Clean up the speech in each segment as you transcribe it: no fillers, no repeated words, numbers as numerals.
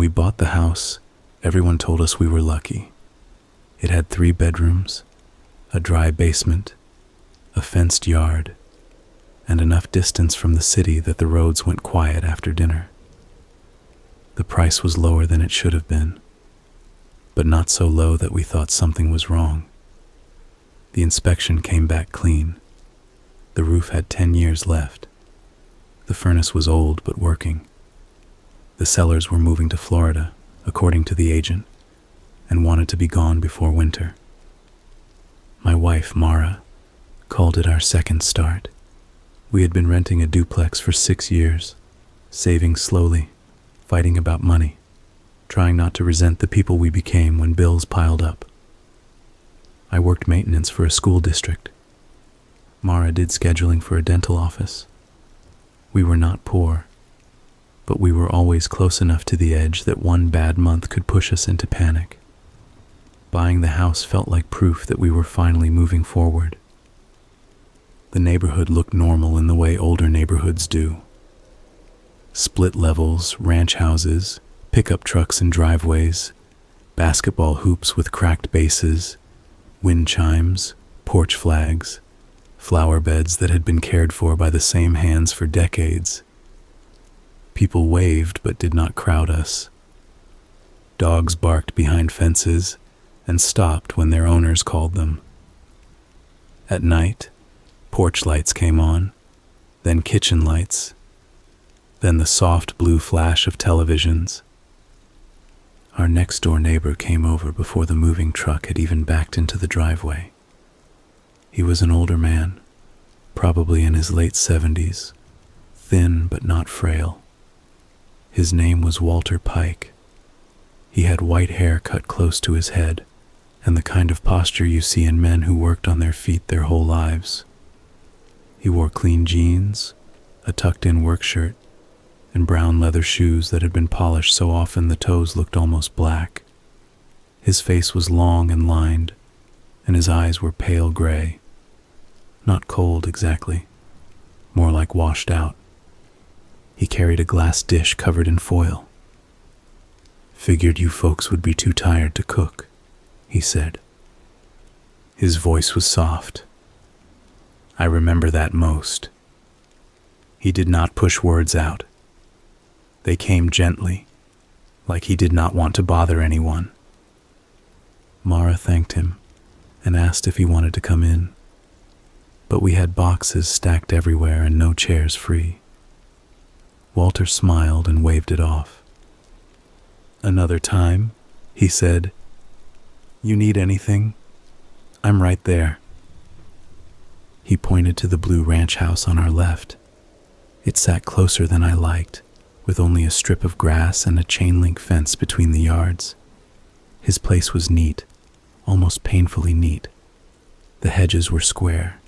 we bought the house, everyone told us we were lucky. It had 3 bedrooms, a dry basement, a fenced yard, and enough distance from the city that the roads went quiet after dinner. The price was lower than it should have been, but not so low that we thought something was wrong. The inspection came back clean. The roof had 10 years left. The furnace was old but working. The sellers were moving to Florida, according to the agent, and wanted to be gone before winter. My wife, Mara, called it our second start. We had been renting a duplex for 6 years, saving slowly, fighting about money, trying not to resent the people we became when bills piled up. I worked maintenance for a school district. Mara did scheduling for a dental office. We were not poor, but we were always close enough to the edge that one bad month could push us into panic. Buying the house felt like proof that we were finally moving forward. The neighborhood looked normal in the way older neighborhoods do. Split levels, ranch houses, pickup trucks in driveways, basketball hoops with cracked bases, wind chimes, porch flags, flower beds that had been cared for by the same hands for decades. People waved but did not crowd us. Dogs barked behind fences and stopped when their owners called them. At night, porch lights came on, then kitchen lights, then the soft blue flash of televisions. Our next-door neighbor came over before the moving truck had even backed into the driveway. He was an older man, probably in his late 70s, thin but not frail. His name was Walter Pike. He had white hair cut close to his head, and the kind of posture you see in men who worked on their feet their whole lives. He wore clean jeans, a tucked-in work shirt, and brown leather shoes that had been polished so often the toes looked almost black. His face was long and lined, and his eyes were pale gray. Not cold exactly, more like washed out. He carried a glass dish covered in foil. "Figured you folks would be too tired to cook," he said. His voice was soft. I remember that most. He did not push words out. They came gently, like he did not want to bother anyone. Mara thanked him and asked if he wanted to come in, but we had boxes stacked everywhere and no chairs free. Walter smiled and waved it off. "Another time," he said. "You need anything? I'm right there." He pointed to the blue ranch house on our left. It sat closer than I liked, with only a strip of grass and a chain-link fence between the yards. His place was neat, almost painfully neat. The hedges were square.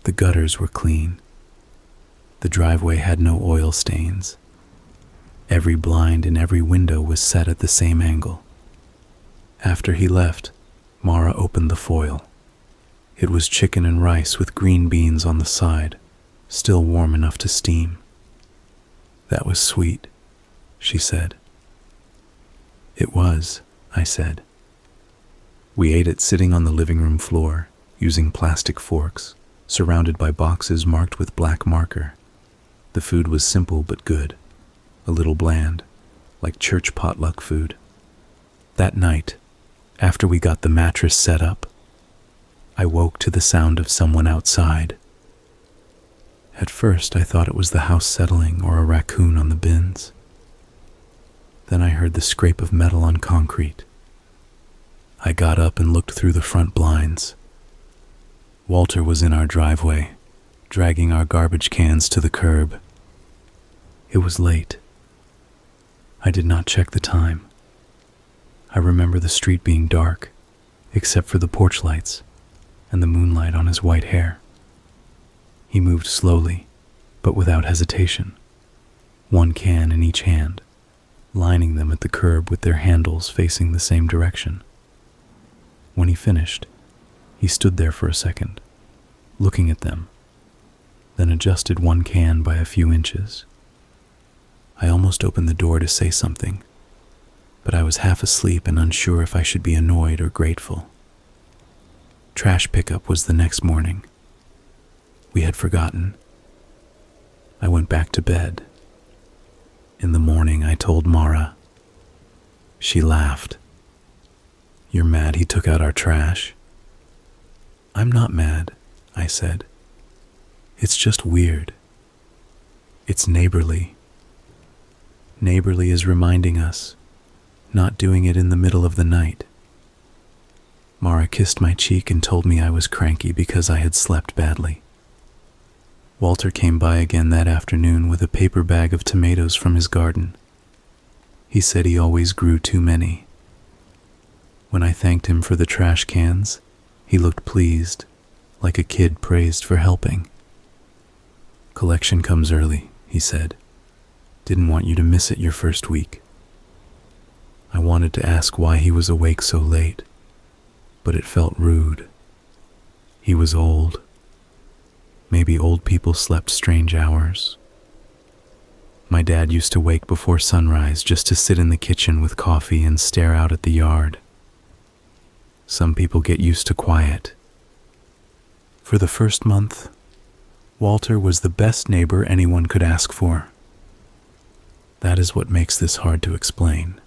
The gutters were clean. The driveway had no oil stains. Every blind in every window was set at the same angle. After he left, Mara opened the foil. It was chicken and rice with green beans on the side, still warm enough to steam. "That was sweet," she said. "It was," I said. We ate it sitting on the living room floor, using plastic forks, surrounded by boxes marked with black marker. The food was simple but good, a little bland, like church potluck food. That night, after we got the mattress set up, I woke to the sound of someone outside. At first, I thought it was the house settling or a raccoon on the bins. Then I heard the scrape of metal on concrete. I got up and looked through the front blinds. Walter was in our driveway, dragging our garbage cans to the curb. It was late. I did not check the time. I remember the street being dark, except for the porch lights and the moonlight on his white hair. He moved slowly, but without hesitation, one can in each hand, lining them at the curb with their handles facing the same direction. When he finished, he stood there for a second, looking at them, then adjusted one can by a few inches. I almost opened the door to say something, but I was half asleep and unsure if I should be annoyed or grateful. Trash pickup was the next morning. We had forgotten. I went back to bed. In the morning, I told Mara. She laughed. "You're mad he took out our trash?" "I'm not mad," I said. "It's just weird. It's neighborly. Neighborly is reminding us, not doing it in the middle of the night." Mara kissed my cheek and told me I was cranky because I had slept badly. Walter came by again that afternoon with a paper bag of tomatoes from his garden. He said he always grew too many. When I thanked him for the trash cans, he looked pleased, like a kid praised for helping. "Collection comes early," he said. "Didn't want you to miss it your first week." I wanted to ask why he was awake so late, but it felt rude. He was old. Maybe old people slept strange hours. My dad used to wake before sunrise just to sit in the kitchen with coffee and stare out at the yard. Some people get used to quiet. For the first month, Walter was the best neighbor anyone could ask for. That is what makes this hard to explain.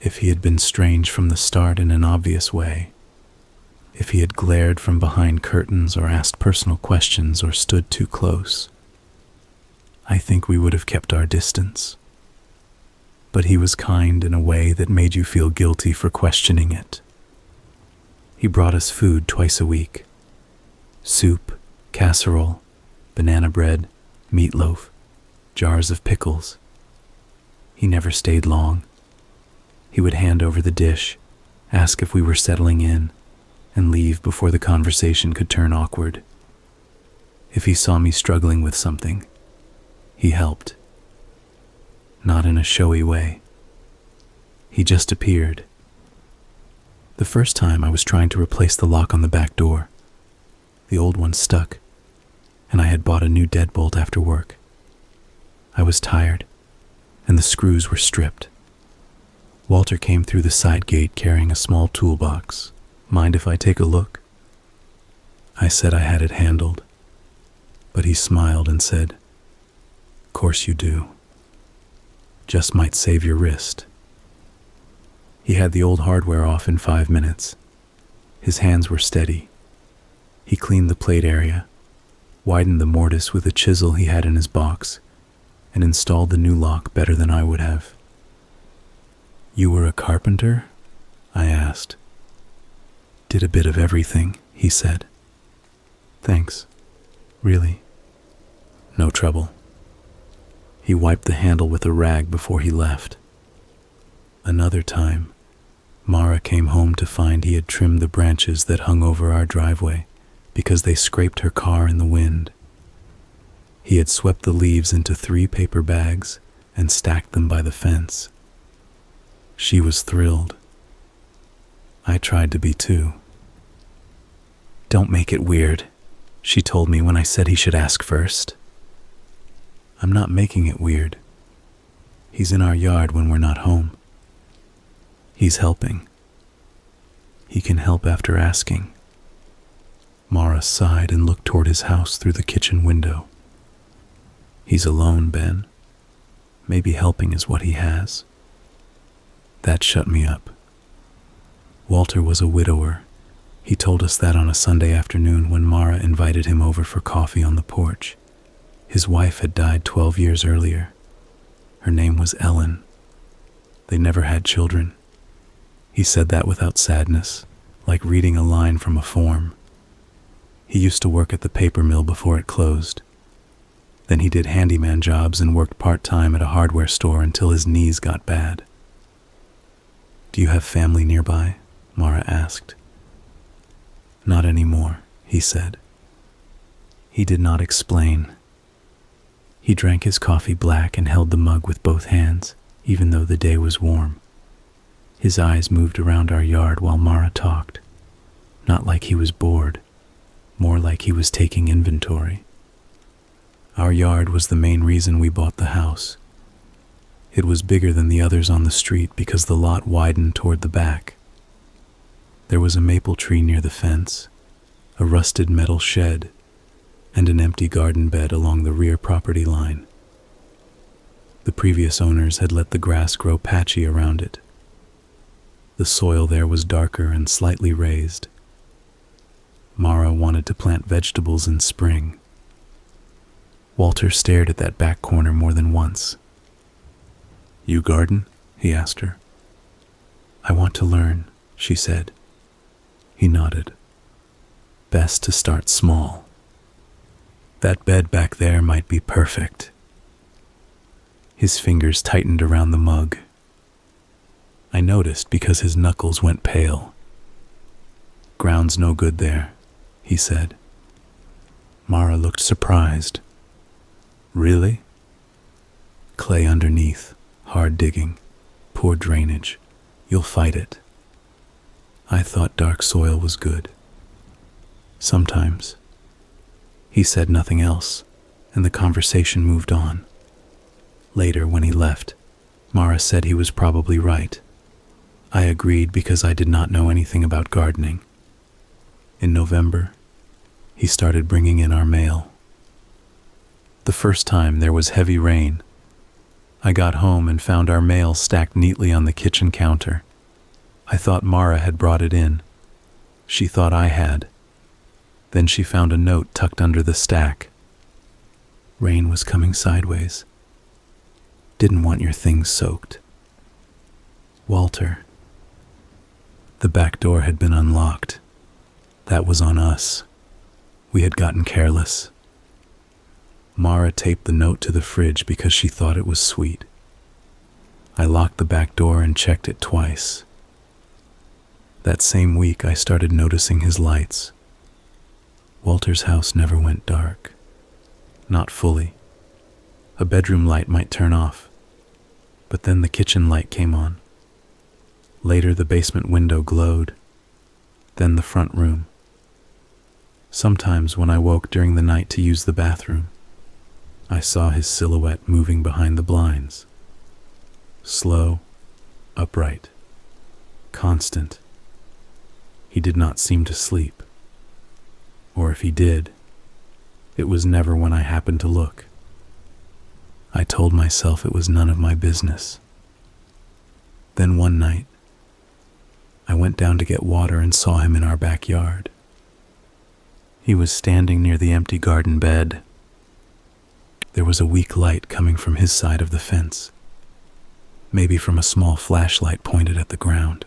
If he had been strange from the start in an obvious way, if he had glared from behind curtains or asked personal questions or stood too close, I think we would have kept our distance. But he was kind in a way that made you feel guilty for questioning it. He brought us food twice a week. Soup, casserole, banana bread, meatloaf, jars of pickles. He never stayed long. He would hand over the dish, ask if we were settling in, and leave before the conversation could turn awkward. If he saw me struggling with something, he helped. Not in a showy way. He just appeared. The first time I was trying to replace the lock on the back door. The old one stuck, and I had bought a new deadbolt after work. I was tired, and the screws were stripped. Walter came through the side gate carrying a small toolbox. "Mind if I take a look?" I said I had it handled, but he smiled and said, "Course you do. Just might save your wrist." He had the old hardware off in 5 minutes. His hands were steady. He cleaned the plate area, widened the mortise with a chisel he had in his box, and installed the new lock better than I would have. "You were a carpenter?" I asked. "Did a bit of everything," he said. "Thanks. Really? No trouble." He wiped the handle with a rag before he left. Another time, Mara came home to find he had trimmed the branches that hung over our driveway because they scraped her car in the wind. He had swept the leaves into 3 paper bags and stacked them by the fence. She was thrilled. I tried to be too. "Don't make it weird," she told me when I said he should ask first. "I'm not making it weird. He's in our yard when we're not home. He's helping. He can help after asking." Mara sighed and looked toward his house through the kitchen window. "He's alone, Ben. Maybe helping is what he has." That shut me up. Walter was a widower. He told us that on a Sunday afternoon when Mara invited him over for coffee on the porch. His wife had died 12 years earlier. Her name was Ellen. They never had children. He said that without sadness, like reading a line from a form. He used to work at the paper mill before it closed. Then he did handyman jobs and worked part-time at a hardware store until his knees got bad. "Do you have family nearby?" Mara asked. "Not anymore," he said. He did not explain. He drank his coffee black and held the mug with both hands, even though the day was warm. His eyes moved around our yard while Mara talked, not like he was bored, more like he was taking inventory. Our yard was the main reason we bought the house. It was bigger than the others on the street because the lot widened toward the back. There was a maple tree near the fence, a rusted metal shed, and an empty garden bed along the rear property line. The previous owners had let the grass grow patchy around it. The soil there was darker and slightly raised. Mara wanted to plant vegetables in spring. Walter stared at that back corner more than once. "You garden?" he asked her. "I want to learn," she said. He nodded. "Best to start small. That bed back there might be perfect." His fingers tightened around the mug. I noticed because his knuckles went pale. "Ground's no good there," he said. Mara looked surprised. "Really?" "Clay underneath, hard digging, poor drainage. You'll fight it." I thought dark soil was good. Sometimes. He said nothing else, and the conversation moved on. Later, when he left, Mara said he was probably right. I agreed because I did not know anything about gardening. In November, he started bringing in our mail. The first time there was heavy rain. I got home and found our mail stacked neatly on the kitchen counter. I thought Mara had brought it in. She thought I had. Then she found a note tucked under the stack. Rain was coming sideways. Didn't want your things soaked. Walter. The back door had been unlocked. That was on us. We had gotten careless. Mara taped the note to the fridge because she thought it was sweet. I locked the back door and checked it twice. That same week, I started noticing his lights. Walter's house never went dark. Not fully. A bedroom light might turn off, but then the kitchen light came on. Later, the basement window glowed, then the front room. Sometimes when I woke during the night to use the bathroom, I saw his silhouette moving behind the blinds. Slow, upright, constant. He did not seem to sleep. Or if he did, it was never when I happened to look. I told myself it was none of my business. Then one night, I went down to get water and saw him in our backyard. He was standing near the empty garden bed. There was a weak light coming from his side of the fence, maybe from a small flashlight pointed at the ground.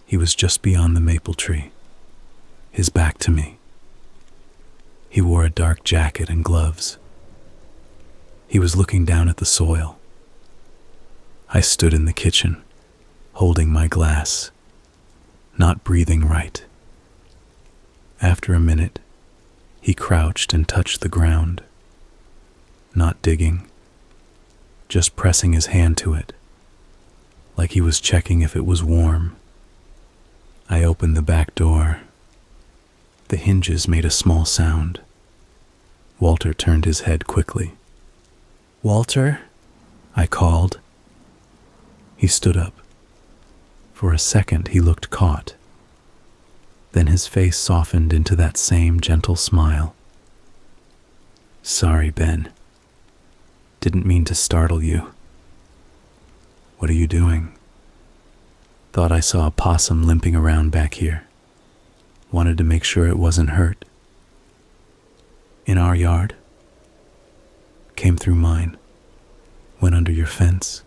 He was just beyond the maple tree, his back to me. He wore a dark jacket and gloves. He was looking down at the soil. I stood in the kitchen, holding my glass, not breathing right. After a minute, he crouched and touched the ground, not digging, just pressing his hand to it, like he was checking if it was warm. I opened the back door. The hinges made a small sound. Walter turned his head quickly. "Walter?" I called. He stood up. For a second, he looked caught. Then his face softened into that same gentle smile. "Sorry, Ben. Didn't mean to startle you." "What are you doing?" "Thought I saw a possum limping around back here. Wanted to make sure it wasn't hurt." "In our yard?" "Came through mine. Went under your fence."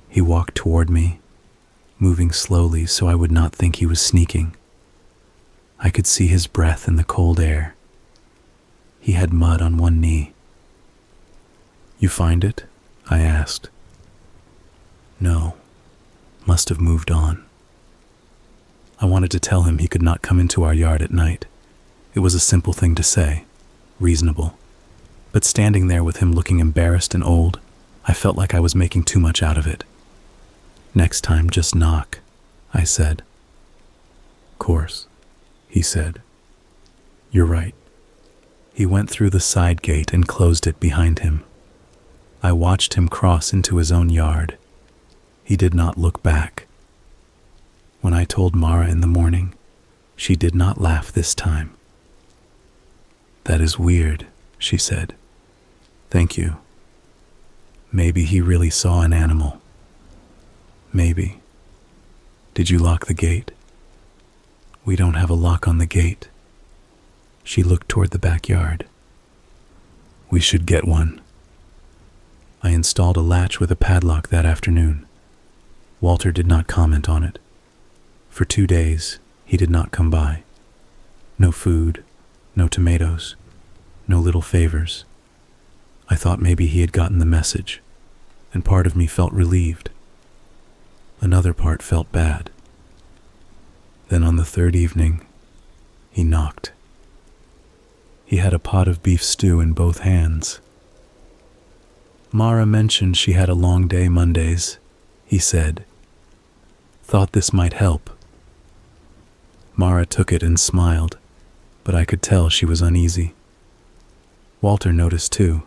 He walked toward me, moving slowly so I would not think he was sneaking. I could see his breath in the cold air. He had mud on one knee. "You find it?" I asked. "No. Must have moved on." I wanted to tell him he could not come into our yard at night. It was a simple thing to say, reasonable. But standing there with him looking embarrassed and old, I felt like I was making too much out of it. "Next time, just knock," I said. "Course," he said. "You're right." He went through the side gate and closed it behind him. I watched him cross into his own yard. He did not look back. When I told Mara in the morning, she did not laugh this time. "That is weird," she said. "Thank you. Maybe he really saw an animal. Maybe. Did you lock the gate?" "We don't have a lock on the gate." She looked toward the backyard. "We should get one." I installed a latch with a padlock that afternoon. Walter did not comment on it. For 2 days, he did not come by. No food, no tomatoes, no little favors. I thought maybe he had gotten the message, and part of me felt relieved. Another part felt bad. Then on the 3rd evening, he knocked. He had a pot of beef stew in both hands. "Mara mentioned she had a long day Mondays," he said. "Thought this might help." Mara took it and smiled, but I could tell she was uneasy. Walter noticed too.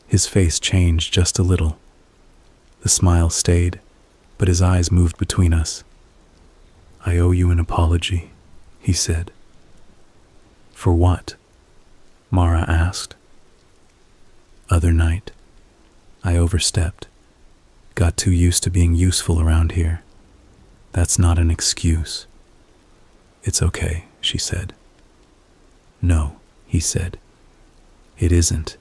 His face changed just a little. The smile stayed, but his eyes moved between us. "I owe you an apology," he said. "For what?" Mara asked. "Other night, I overstepped. Got too used to being useful around here. That's not an excuse." "It's okay," she said. "No," he said. "It isn't.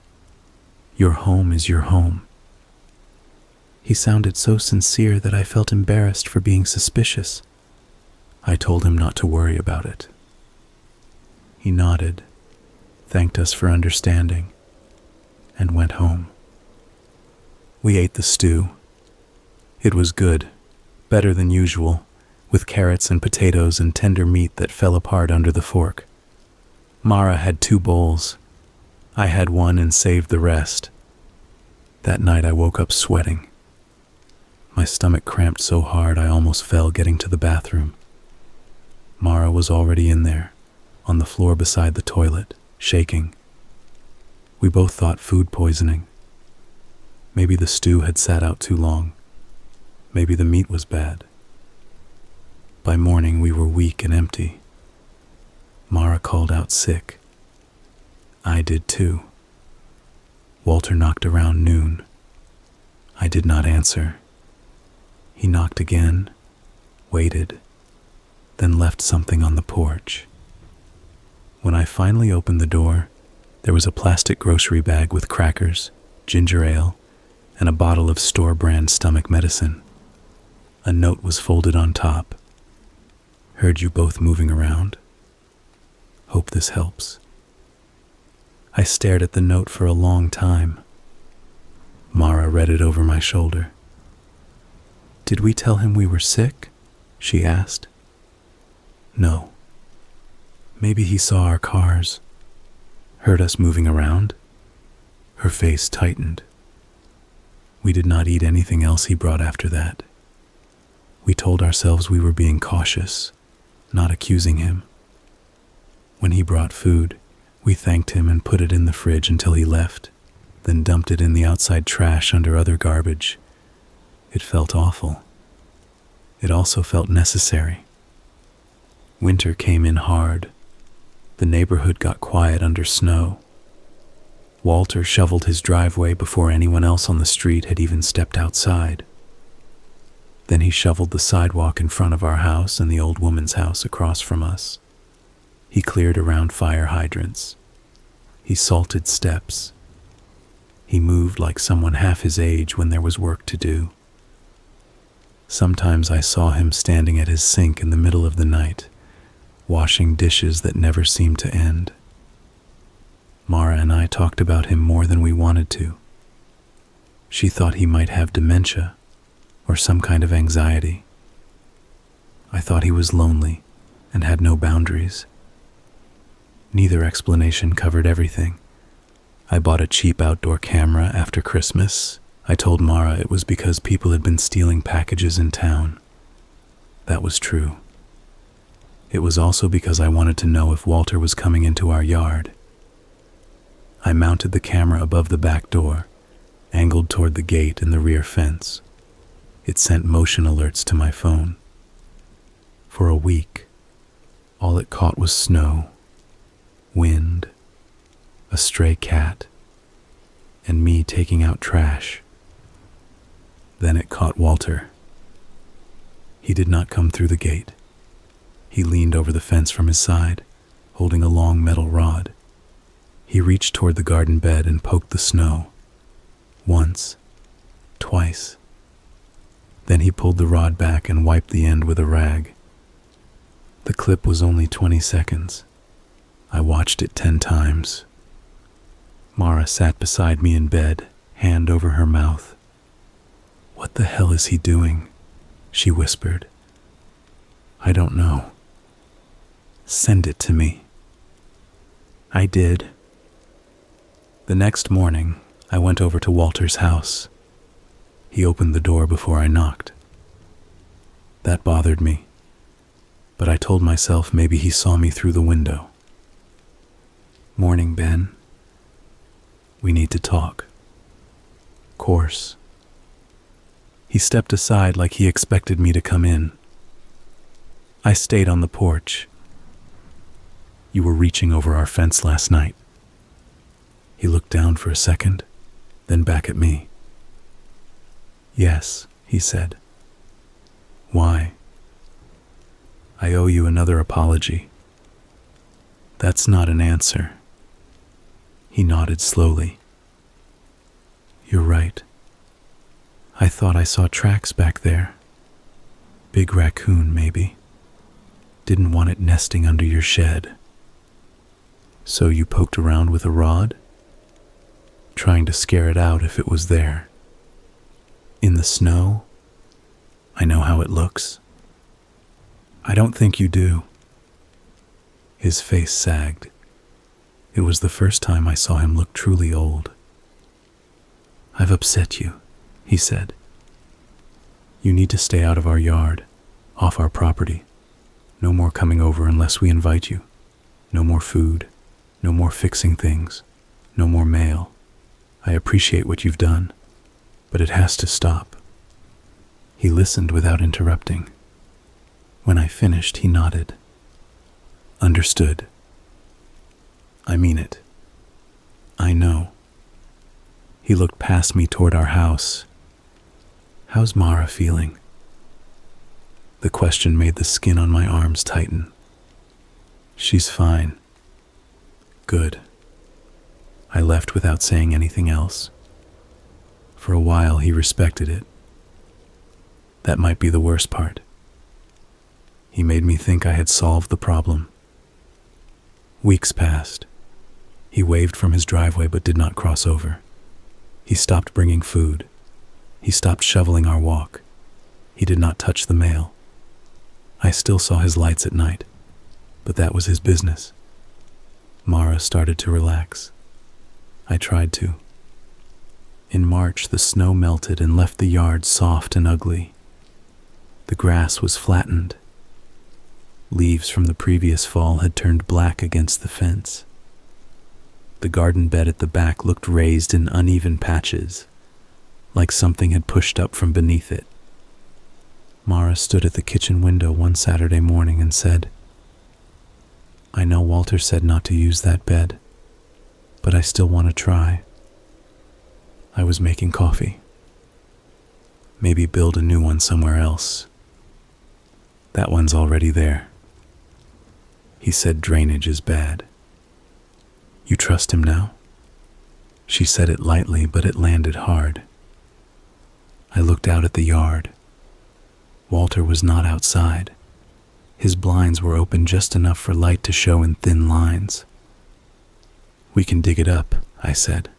Your home is your home." He sounded so sincere that I felt embarrassed for being suspicious. I told him not to worry about it. He nodded, thanked us for understanding, and went home. We ate the stew. It was good, better than usual, with carrots and potatoes and tender meat that fell apart under the fork. Mara had 2 bowls. I had one and saved the rest. That night I woke up sweating. My stomach cramped so hard I almost fell getting to the bathroom. Mara was already in there, on the floor beside the toilet, shaking. We both thought food poisoning. Maybe the stew had sat out too long. Maybe the meat was bad. By morning we were weak and empty. Mara called out sick. I did too. Walter knocked around noon. I did not answer. He knocked again, waited, then left something on the porch. When I finally opened the door, there was a plastic grocery bag with crackers, ginger ale, and a bottle of store-brand stomach medicine. A note was folded on top. Heard you both moving around. Hope this helps. I stared at the note for a long time. Mara read it over my shoulder. Did we tell him we were sick? She asked. No. Maybe he saw our cars. Heard us moving around. Her face tightened. We did not eat anything else he brought after that. We told ourselves we were being cautious, not accusing him. When he brought food, we thanked him and put it in the fridge until he left, then dumped it in the outside trash under other garbage. It felt awful. It also felt necessary. Winter came in hard. The neighborhood got quiet under snow. Walter shoveled his driveway before anyone else on the street had even stepped outside. Then he shoveled the sidewalk in front of our house and the old woman's house across from us. He cleared around fire hydrants. He salted steps. He moved like someone half his age when there was work to do. Sometimes I saw him standing at his sink in the middle of the night, washing dishes that never seemed to end. Mara and I talked about him more than we wanted to. She thought he might have dementia or some kind of anxiety. I thought he was lonely and had no boundaries. Neither explanation covered everything. I bought a cheap outdoor camera after Christmas. I told Mara it was because people had been stealing packages in town. That was true. It was also because I wanted to know if Walter was coming into our yard. I mounted the camera above the back door, angled toward the gate and the rear fence. It sent motion alerts to my phone. For a week, all it caught was snow, wind, a stray cat, and me taking out trash. Then it caught Walter. He did not come through the gate. He leaned over the fence from his side, holding a long metal rod. He reached toward the garden bed and poked the snow. Once, twice. Then he pulled the rod back and wiped the end with a rag. The clip was only 20 seconds. I watched it 10 times. Mara sat beside me in bed, hand over her mouth. "What the hell is he doing?" she whispered. "I don't know." "Send it to me." I did. The next morning, I went over to Walter's house. He opened the door before I knocked. That bothered me, but I told myself maybe he saw me through the window. "Morning, Ben. We need to talk." "Course." He stepped aside like he expected me to come in. I stayed on the porch. "You were reaching over our fence last night." He looked down for a second, then back at me. "Yes," he said. "Why?" "I owe you another apology." "That's not an answer." He nodded slowly. "You're right. I thought I saw tracks back there. Big raccoon, maybe. Didn't want it nesting under your shed." "So you poked around with a rod?" "Trying to scare it out if it was there." "In the snow? I know how it looks." "I don't think you do." His face sagged. It was the first time I saw him look truly old. "I've upset you," he said. "You need to stay out of our yard, off our property. No more coming over unless we invite you. No more food. No more fixing things. No more mail. I appreciate what you've done, but it has to stop." He listened without interrupting. When I finished, he nodded. "Understood. I mean it. I know." He looked past me toward our house. "How's Mara feeling?" The question made the skin on my arms tighten. "She's fine." "Good." I left without saying anything else. For a while, he respected it. That might be the worst part. He made me think I had solved the problem. Weeks passed. He waved from his driveway but did not cross over. He stopped bringing food. He stopped shoveling our walk. He did not touch the mail. I still saw his lights at night, but that was his business. Mara started to relax. I tried to. In March, the snow melted and left the yard soft and ugly. The grass was flattened. Leaves from the previous fall had turned black against the fence. The garden bed at the back looked raised in uneven patches, like something had pushed up from beneath it. Mara stood at the kitchen window one Saturday morning and said, "I know Walter said not to use that bed, but I still want to try." I was making coffee. "Maybe build a new one somewhere else. That one's already there." He said drainage is bad. "You trust him now?" She said it lightly, but it landed hard. I looked out at the yard. Walter was not outside. His blinds were open just enough for light to show in thin lines. "We can dig it up," I said.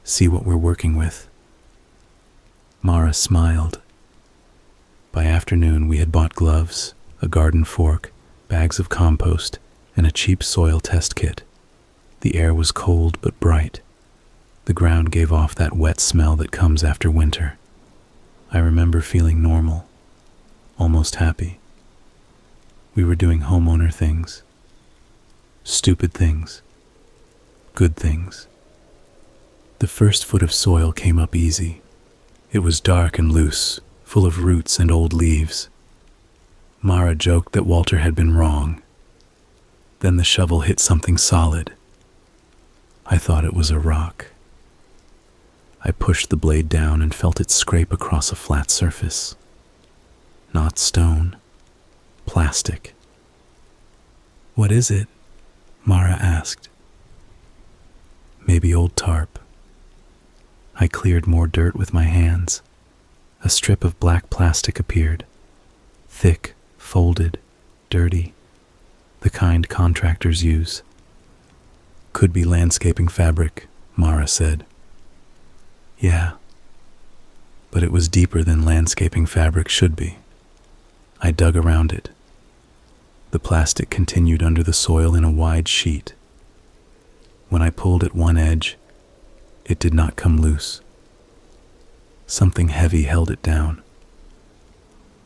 "See what we're working with." Mara smiled. By afternoon, we had bought gloves, a garden fork, bags of compost, and a cheap soil test kit. The air was cold but bright. The ground gave off that wet smell that comes after winter. I remember feeling normal, almost happy. We were doing homeowner things. Stupid things. Good things. The first foot of soil came up easy. It was dark and loose, full of roots and old leaves. Mara joked that Walter had been wrong. Then the shovel hit something solid. I thought it was a rock. I pushed the blade down and felt it scrape across a flat surface. Not stone, plastic. "What is it?" Mara asked. "Maybe old tarp." I cleared more dirt with my hands. A strip of black plastic appeared. Thick, folded, dirty. The kind contractors use. "Could be landscaping fabric," Mara said. "Yeah, but it was deeper than landscaping fabric should be." I dug around it. The plastic continued under the soil in a wide sheet. When I pulled at one edge, it did not come loose. Something heavy held it down.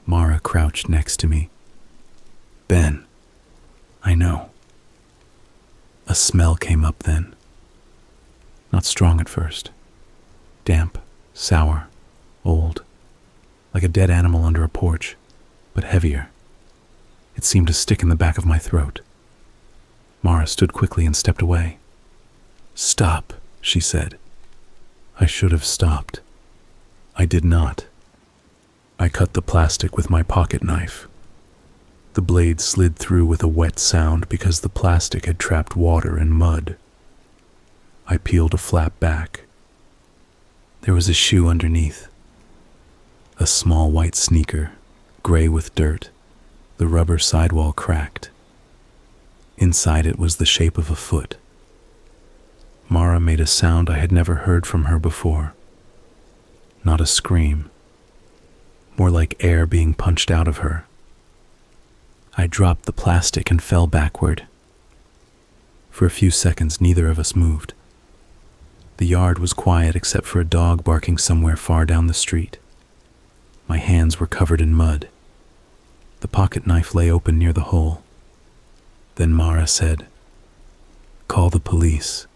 Mara crouched next to me. "Ben, I know." A smell came up then. Not strong at first. Damp, sour, old, like a dead animal under a porch, but heavier. It seemed to stick in the back of my throat. Mara stood quickly and stepped away. "Stop," she said. I should have stopped. I did not. I cut the plastic with my pocket knife. The blade slid through with a wet sound because the plastic had trapped water and mud. I peeled a flap back. There was a shoe underneath. A small white sneaker, gray with dirt. The rubber sidewall cracked. Inside it was the shape of a foot. Mara made a sound I had never heard from her before. Not a scream. More like air being punched out of her. I dropped the plastic and fell backward. For a few seconds, neither of us moved. The yard was quiet except for a dog barking somewhere far down the street. My hands were covered in mud. The pocket knife lay open near the hole. Then Mara said, "Call the police."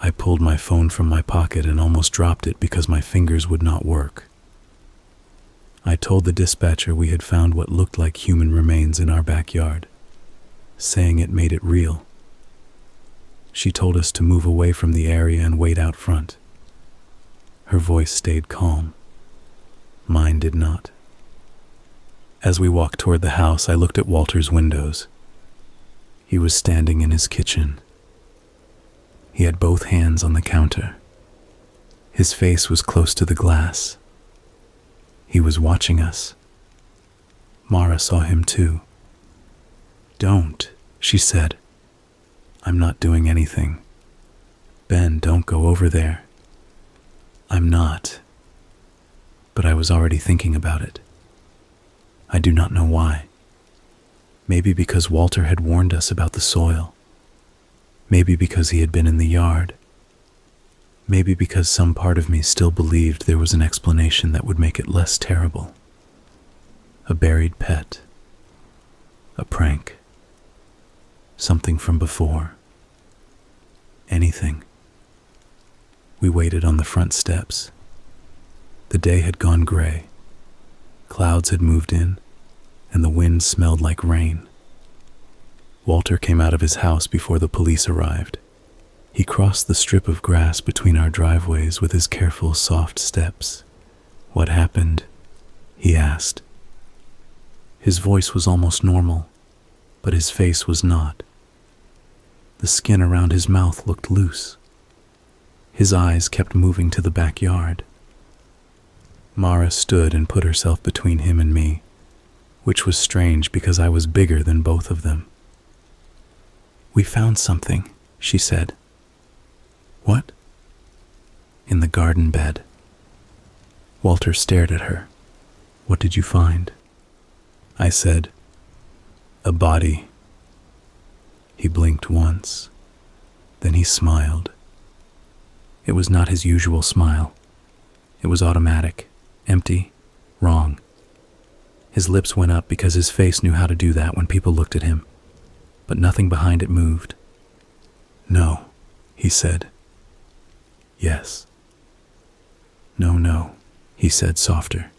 I pulled my phone from my pocket and almost dropped it because my fingers would not work. I told the dispatcher we had found what looked like human remains in our backyard, saying it made it real. She told us to move away from the area and wait out front. Her voice stayed calm. Mine did not. As we walked toward the house, I looked at Walter's windows. He was standing in his kitchen. He had both hands on the counter. His face was close to the glass. He was watching us. Mara saw him too. "Don't," she said. "I'm not doing anything. Ben, don't go over there." "I'm not." But I was already thinking about it. I do not know why. Maybe because Walter had warned us about the soil. Maybe because he had been in the yard. Maybe because some part of me still believed there was an explanation that would make it less terrible. A buried pet. A prank. Something from before. Anything. We waited on the front steps. The day had gone gray. Clouds had moved in, and the wind smelled like rain. Walter came out of his house before the police arrived. He crossed the strip of grass between our driveways with his careful, soft steps. "What happened?" he asked. His voice was almost normal, but his face was not. The skin around his mouth looked loose. His eyes kept moving to the backyard. Mara stood and put herself between him and me, which was strange because I was bigger than both of them. "We found something," she said. "What?" "In the garden bed." Walter stared at her. "What did you find?" I said, "A body." He blinked once. Then he smiled. It was not his usual smile. It was automatic, empty, wrong. His lips went up because his face knew how to do that when people looked at him, but nothing behind it moved. "No," he said. Yes. No, no, he said softer.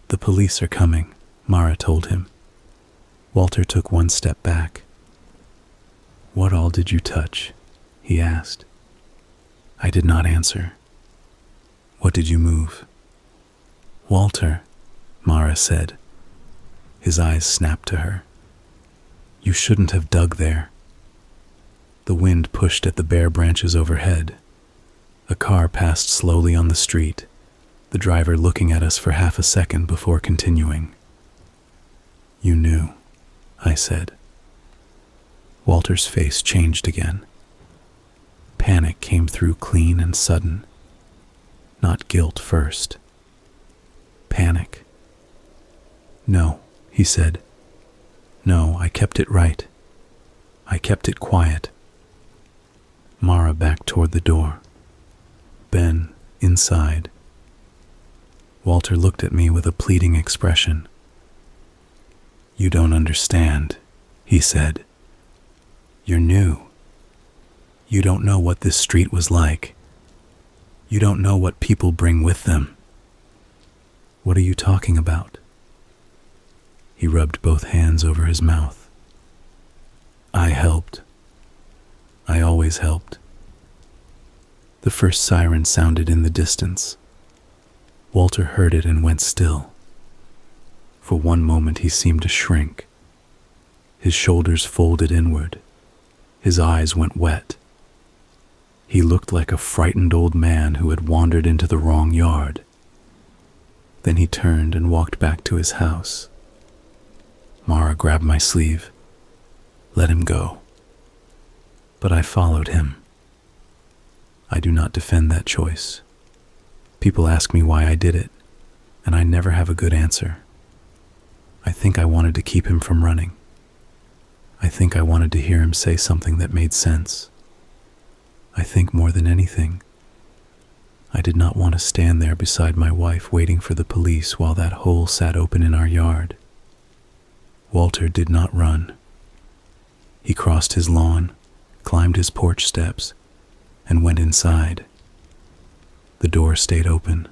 The police are coming, Mara told him. Walter took one step back. What all did you touch? He asked. I did not answer. What did you move? Walter, Mara said. His eyes snapped to her. You shouldn't have dug there. The wind pushed at the bare branches overhead. A car passed slowly on the street, the driver looking at us for half a second before continuing. You knew, I said. Walter's face changed again. Panic came through clean and sudden. Not guilt first. Panic. No, he said. No, I kept it right. I kept it quiet. Mara backed toward the door. Ben, inside. Walter looked at me with a pleading expression. You don't understand, he said. You're new. You don't know what this street was like. You don't know what people bring with them. What are you talking about? He rubbed both hands over his mouth. I helped. I always helped. The first siren sounded in the distance. Walter heard it and went still. For one moment he seemed to shrink. His shoulders folded inward. His eyes went wet. He looked like a frightened old man who had wandered into the wrong yard. Then he turned and walked back to his house. Mara grabbed my sleeve. Let him go. But I followed him. I do not defend that choice. People ask me why I did it, and I never have a good answer. I think I wanted to keep him from running. I think I wanted to hear him say something that made sense. I think more than anything, I did not want to stand there beside my wife waiting for the police while that hole sat open in our yard. Walter did not run. He crossed his lawn, climbed his porch steps, and went inside. The door stayed open.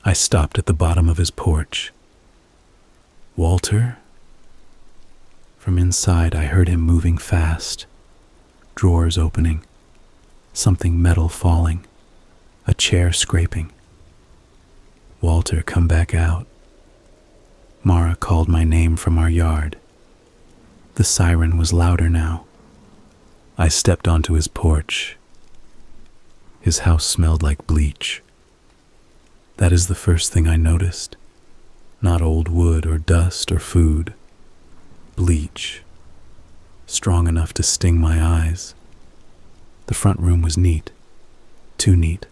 I stopped at the bottom of his porch. Walter? From inside I heard him moving fast, drawers opening, something metal falling, a chair scraping. Walter, come back out. Mara called my name from our yard. The siren was louder now. I stepped onto his porch. His house smelled like bleach. That is the first thing I noticed. Not old wood or dust or food. Bleach. Strong enough to sting my eyes. The front room was neat. Too neat.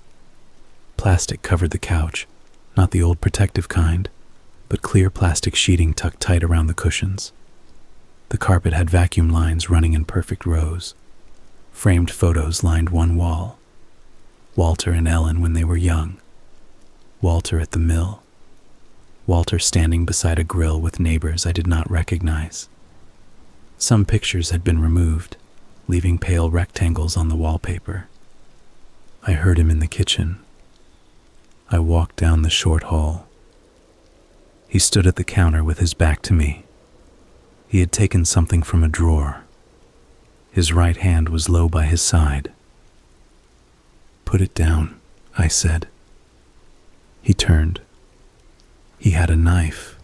Plastic covered the couch, not the old protective kind, but clear plastic sheeting tucked tight around the cushions. The carpet had vacuum lines running in perfect rows. Framed photos lined one wall. Walter and Ellen when they were young. Walter at the mill. Walter standing beside a grill with neighbors I did not recognize. Some pictures had been removed, leaving pale rectangles on the wallpaper. I heard him in the kitchen. I walked down the short hall. He stood at the counter with his back to me. He had taken something from a drawer. His right hand was low by his side. Put it down, I said. He turned. He had a knife.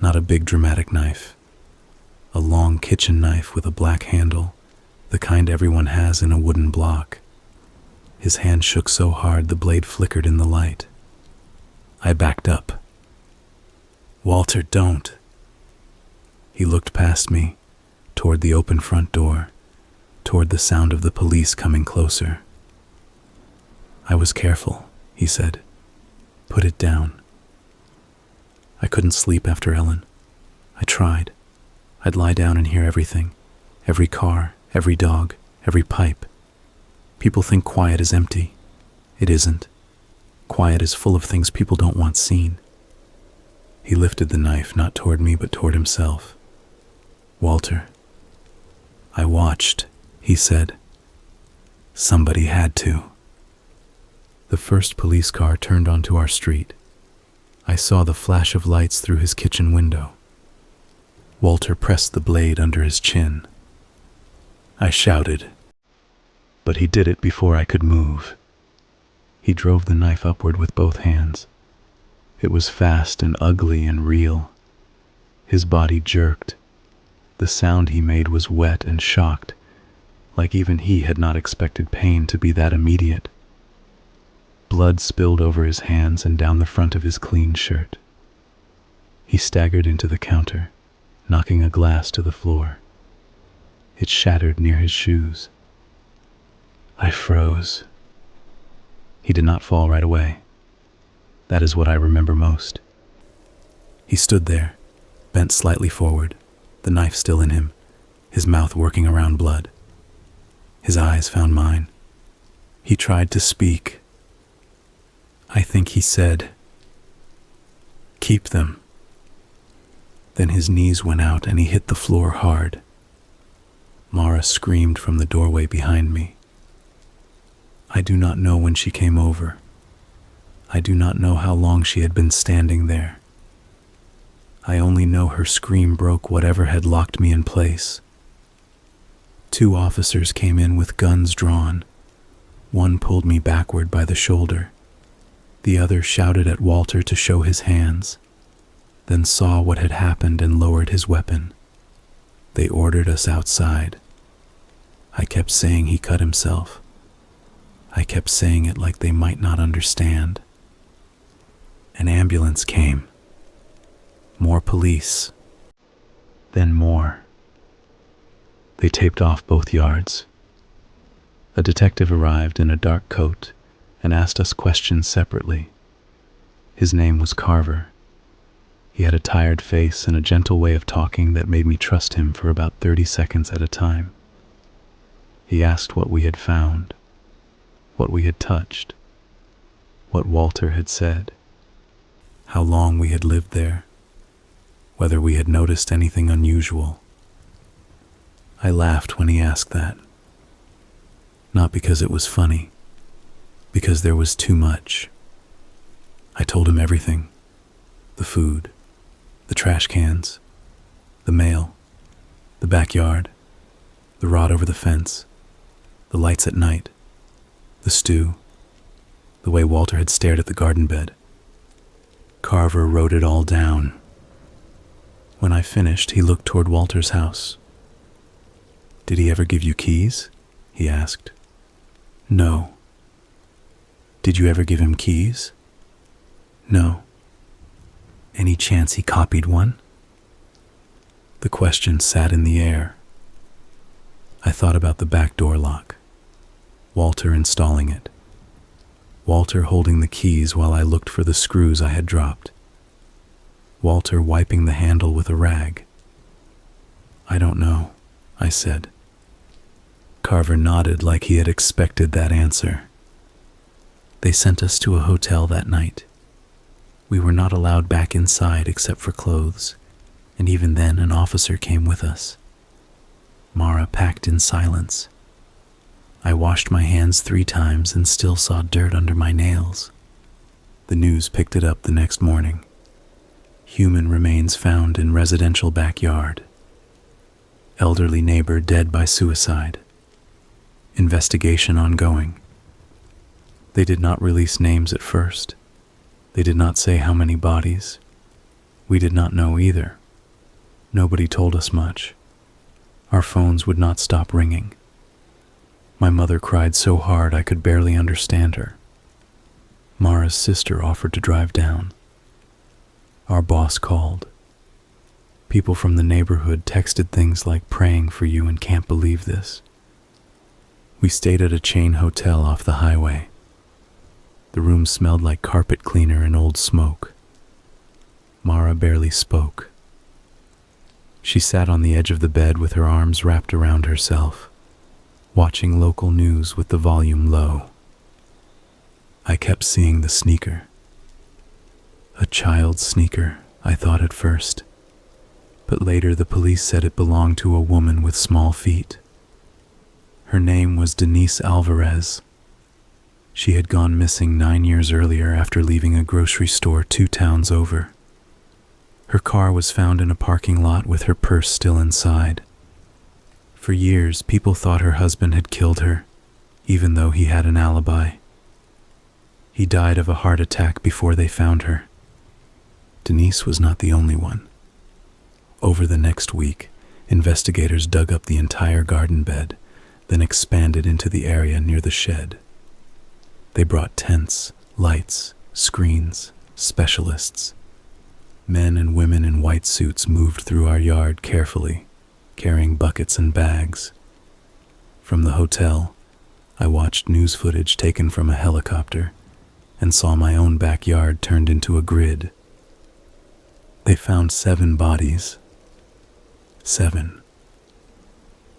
Not a big dramatic knife. A long kitchen knife with a black handle, the kind everyone has in a wooden block. His hand shook so hard the blade flickered in the light. I backed up. Walter, don't. He looked past me, toward the open front door, toward the sound of the police coming closer. I was careful, he said. Put it down. I couldn't sleep after Ellen. I tried. I'd lie down and hear everything. Every car, every dog, every pipe. People think quiet is empty. It isn't. Quiet is full of things people don't want seen. He lifted the knife, not toward me, but toward himself. Walter. I watched, he said. Somebody had to. The first police car turned onto our street. I saw the flash of lights through his kitchen window. Walter pressed the blade under his chin. I shouted, but he did it before I could move. He drove the knife upward with both hands. It was fast and ugly and real. His body jerked. The sound he made was wet and shocked, like even he had not expected pain to be that immediate. Blood spilled over his hands and down the front of his clean shirt. He staggered into the counter, knocking a glass to the floor. It shattered near his shoes. I froze. He did not fall right away. That is what I remember most. He stood there, bent slightly forward, the knife still in him, his mouth working around blood. His eyes found mine. He tried to speak. I think he said, "Keep them." Then his knees went out and he hit the floor hard. Mara screamed from the doorway behind me. I do not know when she came over. I do not know how long she had been standing there. I only know her scream broke whatever had locked me in place. 2 officers came in with guns drawn. One pulled me backward by the shoulder. The other shouted at Walter to show his hands, then saw what had happened and lowered his weapon. They ordered us outside. I kept saying he cut himself. I kept saying it like they might not understand. An ambulance came. More police. Then more. They taped off both yards. A detective arrived in a dark coat and asked us questions separately. His name was Carver. He had a tired face and a gentle way of talking that made me trust him for about 30 seconds at a time. He asked what we had found, what we had touched, what Walter had said, how long we had lived there, whether we had noticed anything unusual. I laughed when he asked that. Not because it was funny, because there was too much. I told him everything. The food, the trash cans, the mail, the backyard, the rod over the fence, the lights at night, the stew, the way Walter had stared at the garden bed. Carver wrote it all down. When I finished, he looked toward Walter's house. "Did he ever give you keys?" he asked. "No." "Did you ever give him keys?" "No." "Any chance he copied one?" The question sat in the air. I thought about the back door lock, Walter installing it, Walter holding the keys while I looked for the screws I had dropped, Walter wiping the handle with a rag. "I don't know," I said. Carver nodded like he had expected that answer. They sent us to a hotel that night. We were not allowed back inside except for clothes, and even then an officer came with us. Mara packed in silence. I washed my hands 3 times and still saw dirt under my nails. The news picked it up the next morning. Human remains found in residential backyard. Elderly neighbor dead by suicide. Investigation ongoing. They did not release names at first. They did not say how many bodies. We did not know either. Nobody told us much. Our phones would not stop ringing. My mother cried so hard I could barely understand her. Mara's sister offered to drive down. Our boss called. People from the neighborhood texted things like "praying for you and can't believe this." We stayed at a chain hotel off the highway. The room smelled like carpet cleaner and old smoke. Mara barely spoke. She sat on the edge of the bed with her arms wrapped around herself, watching local news with the volume low. I kept seeing the sneaker. A child's sneaker, I thought at first, but later the police said it belonged to a woman with small feet. Her name was Denise Alvarez. She had gone missing 9 years earlier after leaving a grocery store 2 towns over. Her car was found in a parking lot with her purse still inside. For years, people thought her husband had killed her, even though he had an alibi. He died of a heart attack before they found her. Denise was not the only one. Over the next week, investigators dug up the entire garden bed, then expanded into the area near the shed. They brought tents, lights, screens, specialists. Men and women in white suits moved through our yard carefully, carrying buckets and bags. From the hotel, I watched news footage taken from a helicopter and saw my own backyard turned into a grid. They found 7 bodies. 7.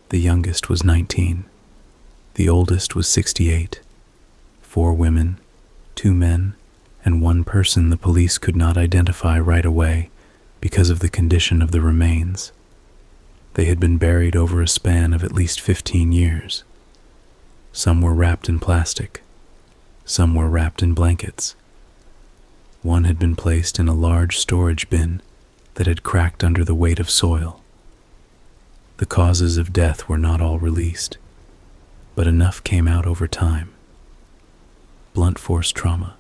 The youngest was 19. The oldest was 68. 4 women, 2 men, and 1 person the police could not identify right away because of the condition of the remains. They had been buried over a span of at least 15 years. Some were wrapped in plastic. Some were wrapped in blankets. One had been placed in a large storage bin that had cracked under the weight of soil. The causes of death were not all released, but enough came out over time. Blunt force trauma,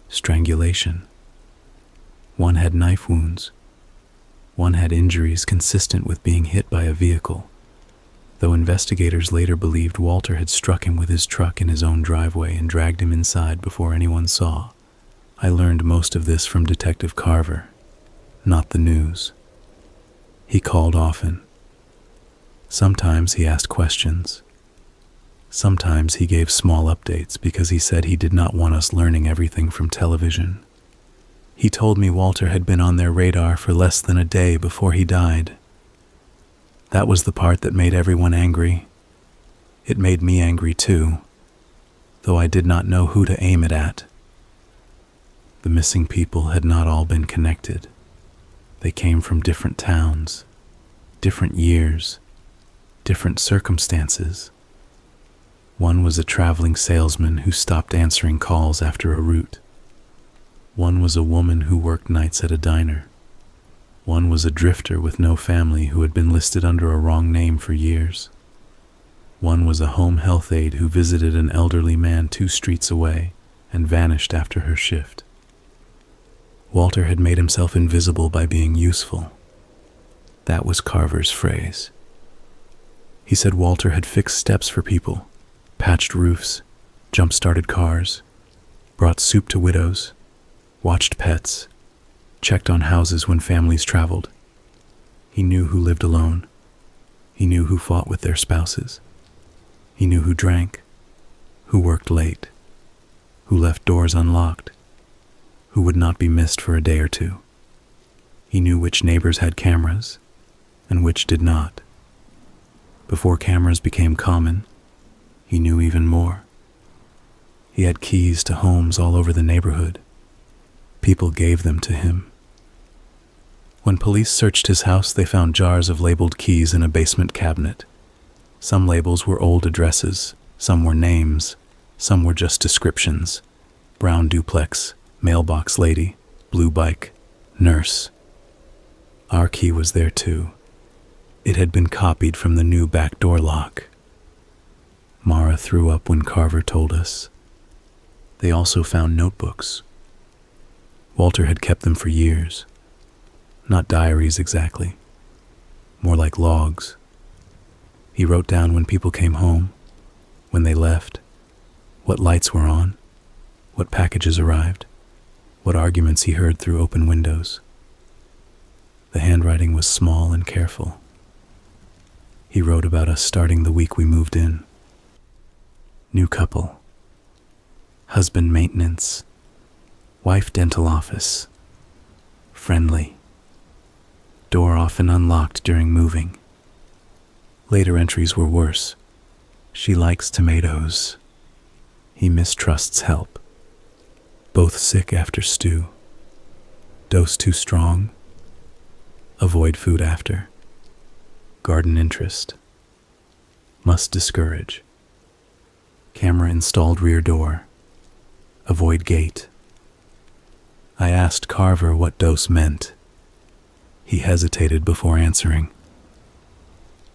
strangulation. One had knife wounds. One had injuries consistent with being hit by a vehicle, though investigators later believed Walter had struck him with his truck in his own driveway and dragged him inside before anyone saw. I learned most of this from Detective Carver, not the news. He called often. Sometimes he asked questions. Sometimes he gave small updates because he said he did not want us learning everything from television. He told me Walter had been on their radar for less than a day before he died. That was the part that made everyone angry. It made me angry too, though I did not know who to aim it at. The missing people had not all been connected. They came from different towns, different years, different circumstances. One was a traveling salesman who stopped answering calls after a route. One was a woman who worked nights at a diner. One was a drifter with no family who had been listed under a wrong name for years. One was a home health aide who visited an elderly man 2 streets away and vanished after her shift. Walter had made himself invisible by being useful. That was Carver's phrase. He said Walter had fixed steps for people, patched roofs, jump-started cars, brought soup to widows, watched pets, checked on houses when families traveled. He knew who lived alone. He knew who fought with their spouses. He knew who drank, who worked late, who left doors unlocked, who would not be missed for a day or 2. He knew which neighbors had cameras and which did not. Before cameras became common, he knew even more. He had keys to homes all over the neighborhood. People gave them to him. When police searched his house, they found jars of labeled keys in a basement cabinet. Some labels were old addresses, some were names, some were just descriptions. Brown duplex, mailbox lady, blue bike, nurse. Our key was there too. It had been copied from the new back door lock. Mara threw up when Carver told us. They also found notebooks. Walter had kept them for years. Not diaries exactly, more like logs. He wrote down when people came home, when they left, what lights were on, what packages arrived, what arguments he heard through open windows. The handwriting was small and careful. He wrote about us starting the week we moved in. New couple. Husband maintenance. Wife dental office. Friendly. Door often unlocked during moving. Later entries were worse. She likes tomatoes. He mistrusts help. Both sick after stew. Dose too strong. Avoid food after. Garden interest. Must discourage. Camera installed rear door. Avoid gate. I asked Carver what dose meant. He hesitated before answering.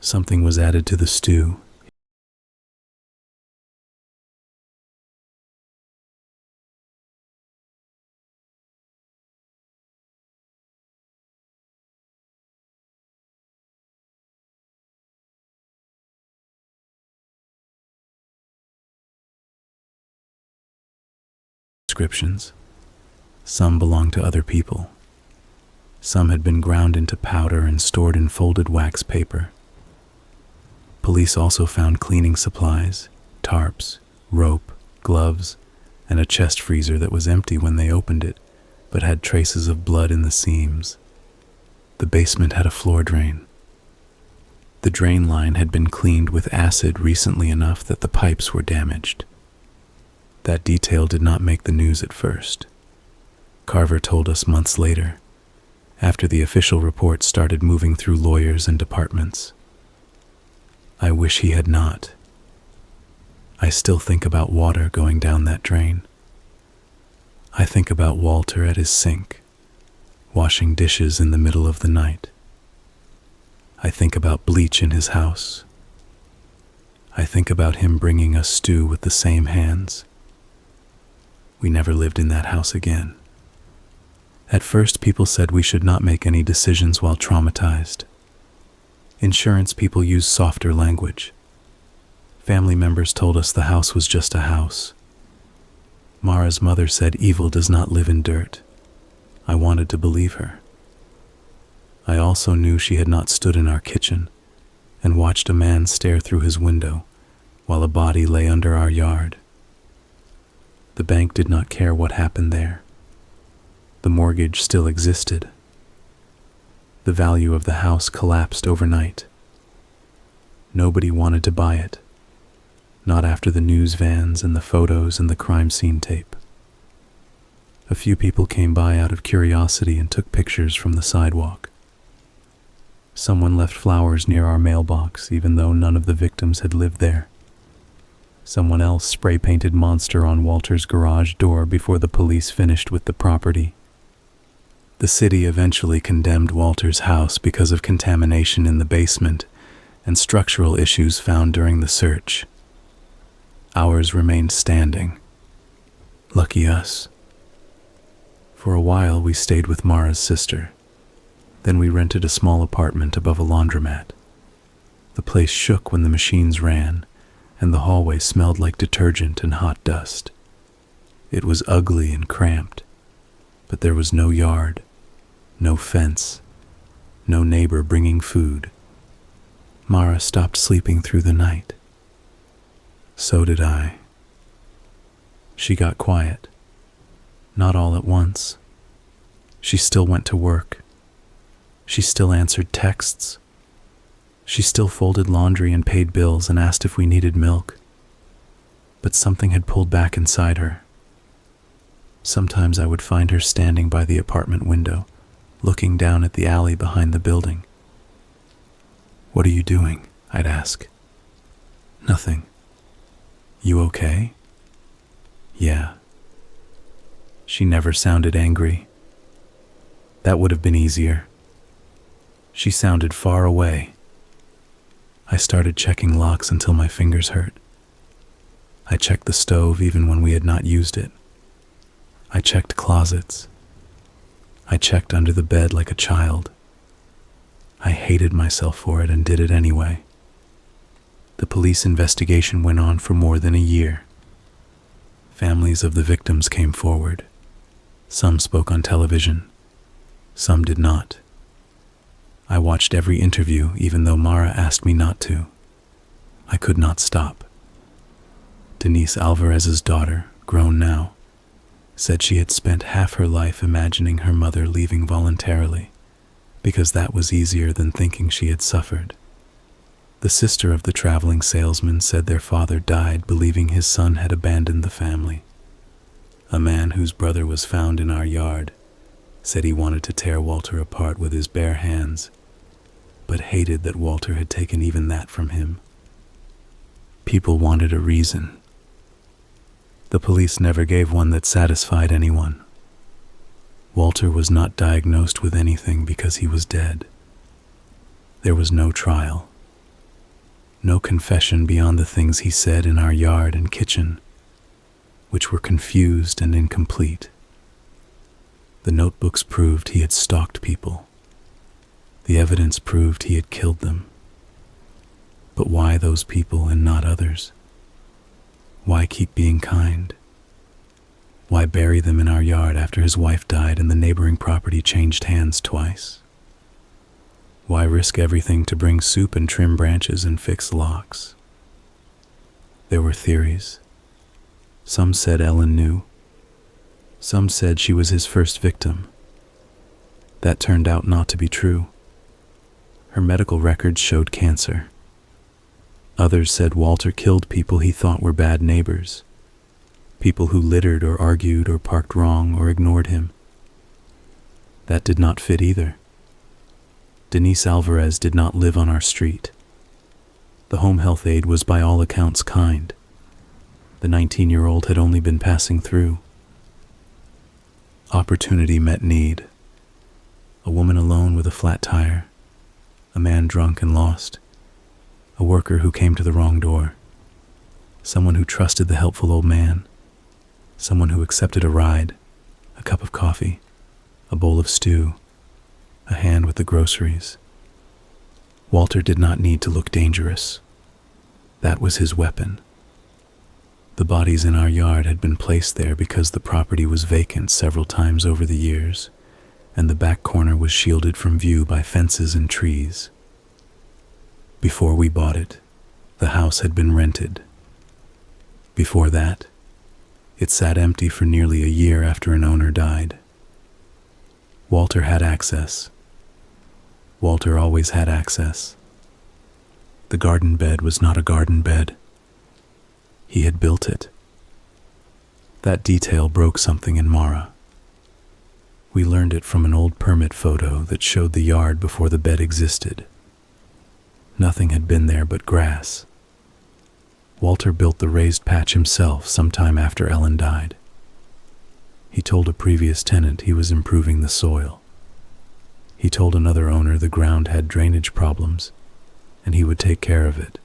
Something was added to the stew. Descriptions. Some belonged to other people. Some had been ground into powder and stored in folded wax paper. Police also found cleaning supplies, tarps, rope, gloves, and a chest freezer that was empty when they opened it, but had traces of blood in the seams. The basement had a floor drain. The drain line had been cleaned with acid recently enough that the pipes were damaged. That detail did not make the news at first. Carver told us months later, after the official report started moving through lawyers and departments. I wish he had not. I still think about water going down that drain. I think about Walter at his sink, washing dishes in the middle of the night. I think about bleach in his house. I think about him bringing us stew with the same hands. We never lived in that house again. At first, people said we should not make any decisions while traumatized. Insurance people used softer language. Family members told us the house was just a house. Mara's mother said evil does not live in dirt. I wanted to believe her. I also knew she had not stood in our kitchen and watched a man stare through his window while a body lay under our yard. The bank did not care what happened there. The mortgage still existed. The value of the house collapsed overnight. Nobody wanted to buy it, not after the news vans and the photos and the crime scene tape. A few people came by out of curiosity and took pictures from the sidewalk. Someone left flowers near our mailbox, even though none of the victims had lived there. Someone else spray-painted monster on Walter's garage door before the police finished with the property. The city eventually condemned Walter's house because of contamination in the basement and structural issues found during the search. Ours remained standing. Lucky us. For a while, we stayed with Mara's sister. Then we rented a small apartment above a laundromat. The place shook when the machines ran, and the hallway smelled like detergent and hot dust. It was ugly and cramped, but there was no yard, no fence, no neighbor bringing food. Mara stopped sleeping through the night. So did I. She got quiet. Not all at once. She still went to work. She still answered texts. She still folded laundry and paid bills and asked if we needed milk. But something had pulled back inside her. Sometimes I would find her standing by the apartment window, looking down at the alley behind the building. "What are you doing?" I'd ask. "Nothing." "You okay?" "Yeah." She never sounded angry. That would have been easier. She sounded far away. I started checking locks until my fingers hurt. I checked the stove even when we had not used it. I checked closets. I checked under the bed like a child. I hated myself for it and did it anyway. The police investigation went on for more than a year. Families of the victims came forward. Some spoke on television. Some did not. I watched every interview, even though Mara asked me not to. I could not stop. Denise Alvarez's daughter, grown now, said she had spent half her life imagining her mother leaving voluntarily, because that was easier than thinking she had suffered. The sister of the traveling salesman said their father died believing his son had abandoned the family. A man whose brother was found in our yard said he wanted to tear Walter apart with his bare hands, but hated that Walter had taken even that from him. People wanted a reason. The police never gave one that satisfied anyone. Walter was not diagnosed with anything because he was dead. There was no trial. No confession beyond the things he said in our yard and kitchen, which were confused and incomplete. The notebooks proved he had stalked people. The evidence proved he had killed them. But why those people and not others? Why keep being kind? Why bury them in our yard after his wife died and the neighboring property changed hands twice? Why risk everything to bring soup and trim branches and fix locks? There were theories. Some said Ellen knew. Some said she was his first victim. That turned out not to be true. Her medical records showed cancer. Others said Walter killed people he thought were bad neighbors, people who littered or argued or parked wrong or ignored him. That did not fit either. Denise Alvarez did not live on our street. The home health aide was by all accounts kind. The 19-year-old had only been passing through. Opportunity met need. A woman alone with a flat tire, a man drunk and lost, a worker who came to the wrong door, someone who trusted the helpful old man, someone who accepted a ride, a cup of coffee, a bowl of stew, a hand with the groceries. Walter did not need to look dangerous. That was his weapon. The bodies in our yard had been placed there because the property was vacant several times over the years, and the back corner was shielded from view by fences and trees. Before we bought it, the house had been rented. Before that, it sat empty for nearly a year after an owner died. Walter had access. Walter always had access. The garden bed was not a garden bed. He had built it. That detail broke something in Mara. We learned it from an old permit photo that showed the yard before the bed existed. Nothing had been there but grass. Walter built the raised patch himself sometime after Ellen died. He told a previous tenant he was improving the soil. He told another owner the ground had drainage problems, and he would take care of it.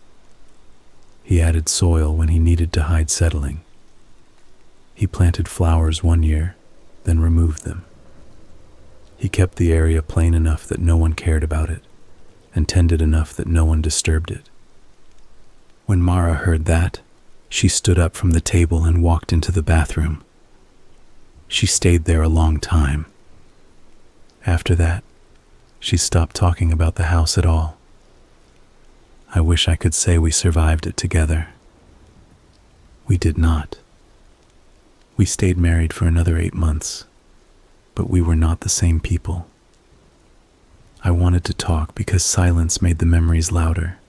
He added soil when he needed to hide settling. He planted flowers one year, then removed them. He kept the area plain enough that no one cared about it, and tended enough that no one disturbed it. When Mara heard that, she stood up from the table and walked into the bathroom. She stayed there a long time. After that, she stopped talking about the house at all. I wish I could say we survived it together. We did not. We stayed married for another 8 months, but we were not the same people. I wanted to talk because silence made the memories louder.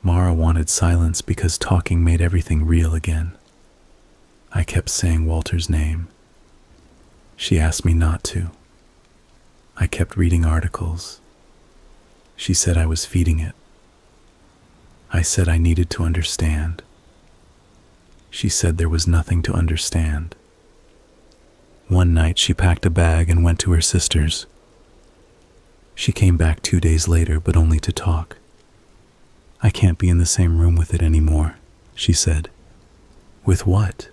Mara wanted silence because talking made everything real again. I kept saying Walter's name. She asked me not to. I kept reading articles. She said I was feeding it. I said I needed to understand. She said there was nothing to understand. One night she packed a bag and went to her sister's. She came back 2 days later, but only to talk. I can't be in the same room with it anymore, she said. With what?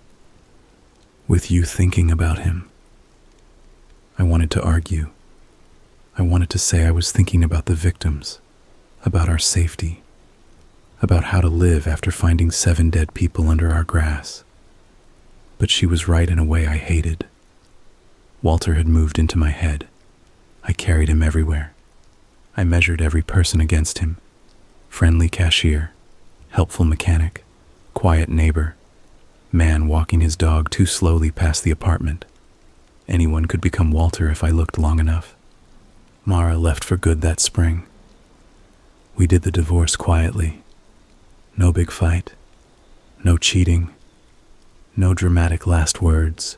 With you thinking about him. I wanted to argue. I wanted to say I was thinking about the victims, about our safety, about how to live after finding 7 dead people under our grass. But she was right in a way I hated. Walter had moved into my head. I carried him everywhere. I measured every person against him. Friendly cashier, helpful mechanic, quiet neighbor, man walking his dog too slowly past the apartment. Anyone could become Walter if I looked long enough. Mara left for good that spring. We did the divorce quietly. No big fight. No cheating. No dramatic last words.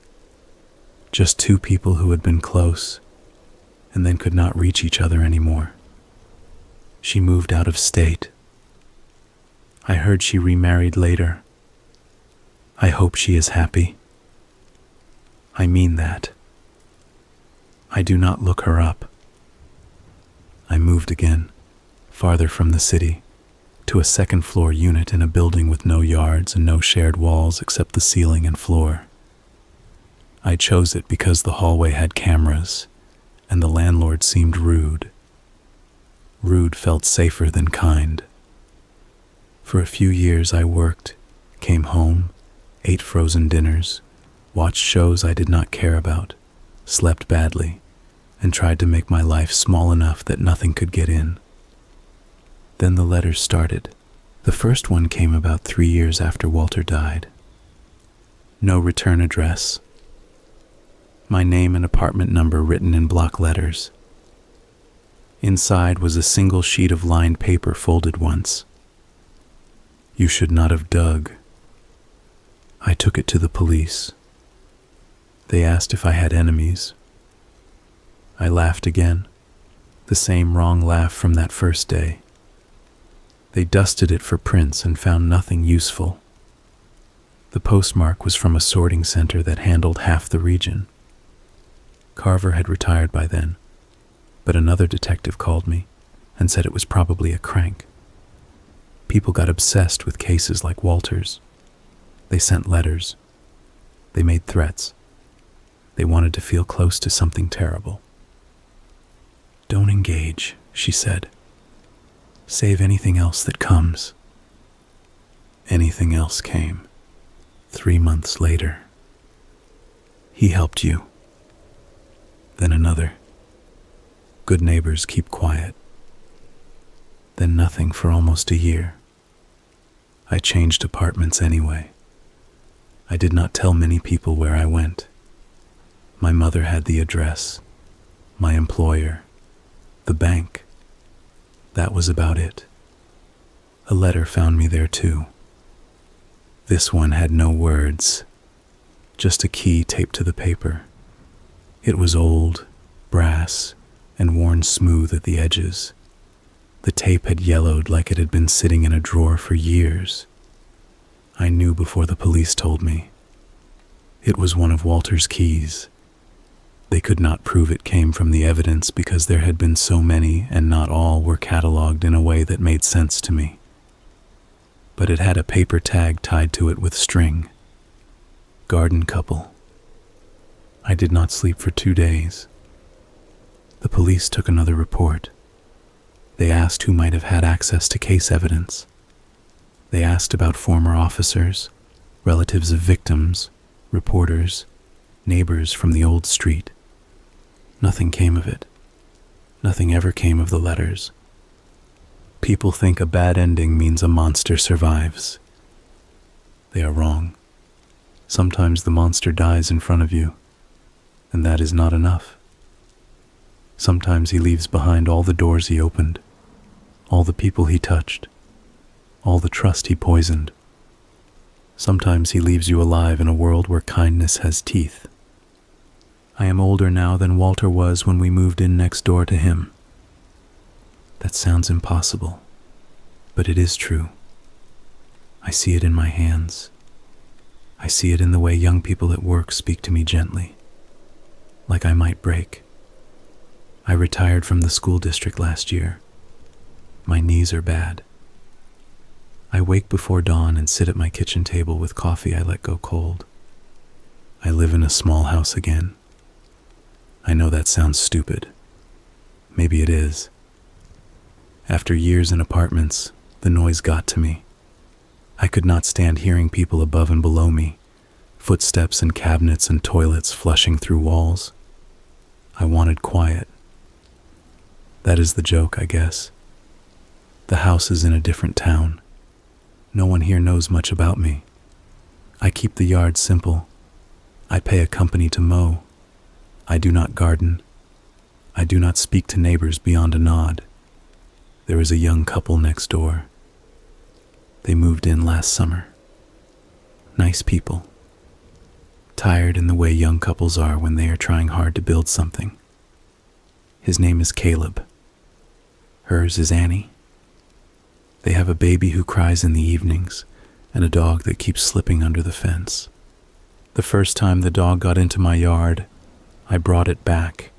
Just 2 people who had been close and then could not reach each other anymore. She moved out of state. I heard she remarried later. I hope she is happy. I mean that. I do not look her up. I moved again, farther from the city, to a second-floor unit in a building with no yards and no shared walls except the ceiling and floor. I chose it because the hallway had cameras, and the landlord seemed rude. Rude felt safer than kind. For a few years I worked, came home, ate frozen dinners, watched shows I did not care about, slept badly, and tried to make my life small enough that nothing could get in. Then the letters started. The first one came about 3 years after Walter died. No return address. My name and apartment number written in block letters. Inside was a single sheet of lined paper folded once. You should not have dug. I took it to the police. They asked if I had enemies. I laughed again, the same wrong laugh from that first day. They dusted it for prints and found nothing useful. The postmark was from a sorting center that handled half the region. Carver had retired by then, but another detective called me and said it was probably a crank. People got obsessed with cases like Walter's. They sent letters. They made threats. They wanted to feel close to something terrible. Don't engage, she said. Save anything else that comes. Anything else came. 3 months later. He helped you. Then another. Good neighbors keep quiet. Then nothing for almost a year. I changed apartments anyway. I did not tell many people where I went. My mother had the address, my employer, the bank. That was about it. A letter found me there too. This one had no words, just a key taped to the paper. It was old, brass, and worn smooth at the edges. The tape had yellowed like it had been sitting in a drawer for years. I knew before the police told me. It was one of Walter's keys. They could not prove it came from the evidence because there had been so many and not all were cataloged in a way that made sense to me. But it had a paper tag tied to it with string. Garden couple. I did not sleep for 2 days. The police took another report. They asked who might have had access to case evidence. They asked about former officers, relatives of victims, reporters, neighbors from the old street. Nothing came of it. Nothing ever came of the letters. People think a bad ending means a monster survives. They are wrong. Sometimes the monster dies in front of you, and that is not enough. Sometimes he leaves behind all the doors he opened, all the people he touched, all the trust he poisoned. Sometimes he leaves you alive in a world where kindness has teeth. I am older now than Walter was when we moved in next door to him. That sounds impossible, but it is true. I see it in my hands. I see it in the way young people at work speak to me gently, like I might break. I retired from the school district last year. My knees are bad. I wake before dawn and sit at my kitchen table with coffee I let go cold. I live in a small house again. I know that sounds stupid. Maybe it is. After years in apartments, the noise got to me. I could not stand hearing people above and below me, footsteps and cabinets and toilets flushing through walls. I wanted quiet. That is the joke, I guess. The house is in a different town. No one here knows much about me. I keep the yard simple. I pay a company to mow. I do not garden. I do not speak to neighbors beyond a nod. There is a young couple next door. They moved in last summer. Nice people. Tired in the way young couples are when they are trying hard to build something. His name is Caleb. Hers is Annie. They have a baby who cries in the evenings and a dog that keeps slipping under the fence. The first time the dog got into my yard, I brought it back.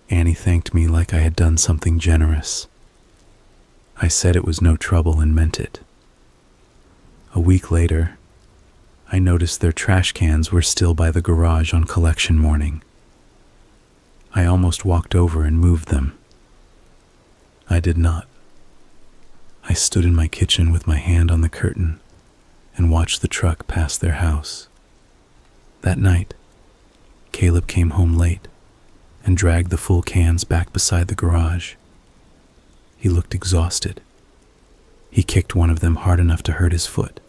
Annie thanked me like I had done something generous. I said it was no trouble and meant it. A week later, I noticed their trash cans were still by the garage on collection morning. I almost walked over and moved them. I did not. I stood in my kitchen with my hand on the curtain and watched the truck pass their house. That night, Caleb came home late and dragged the full cans back beside the garage. He looked exhausted. He kicked one of them hard enough to hurt his foot.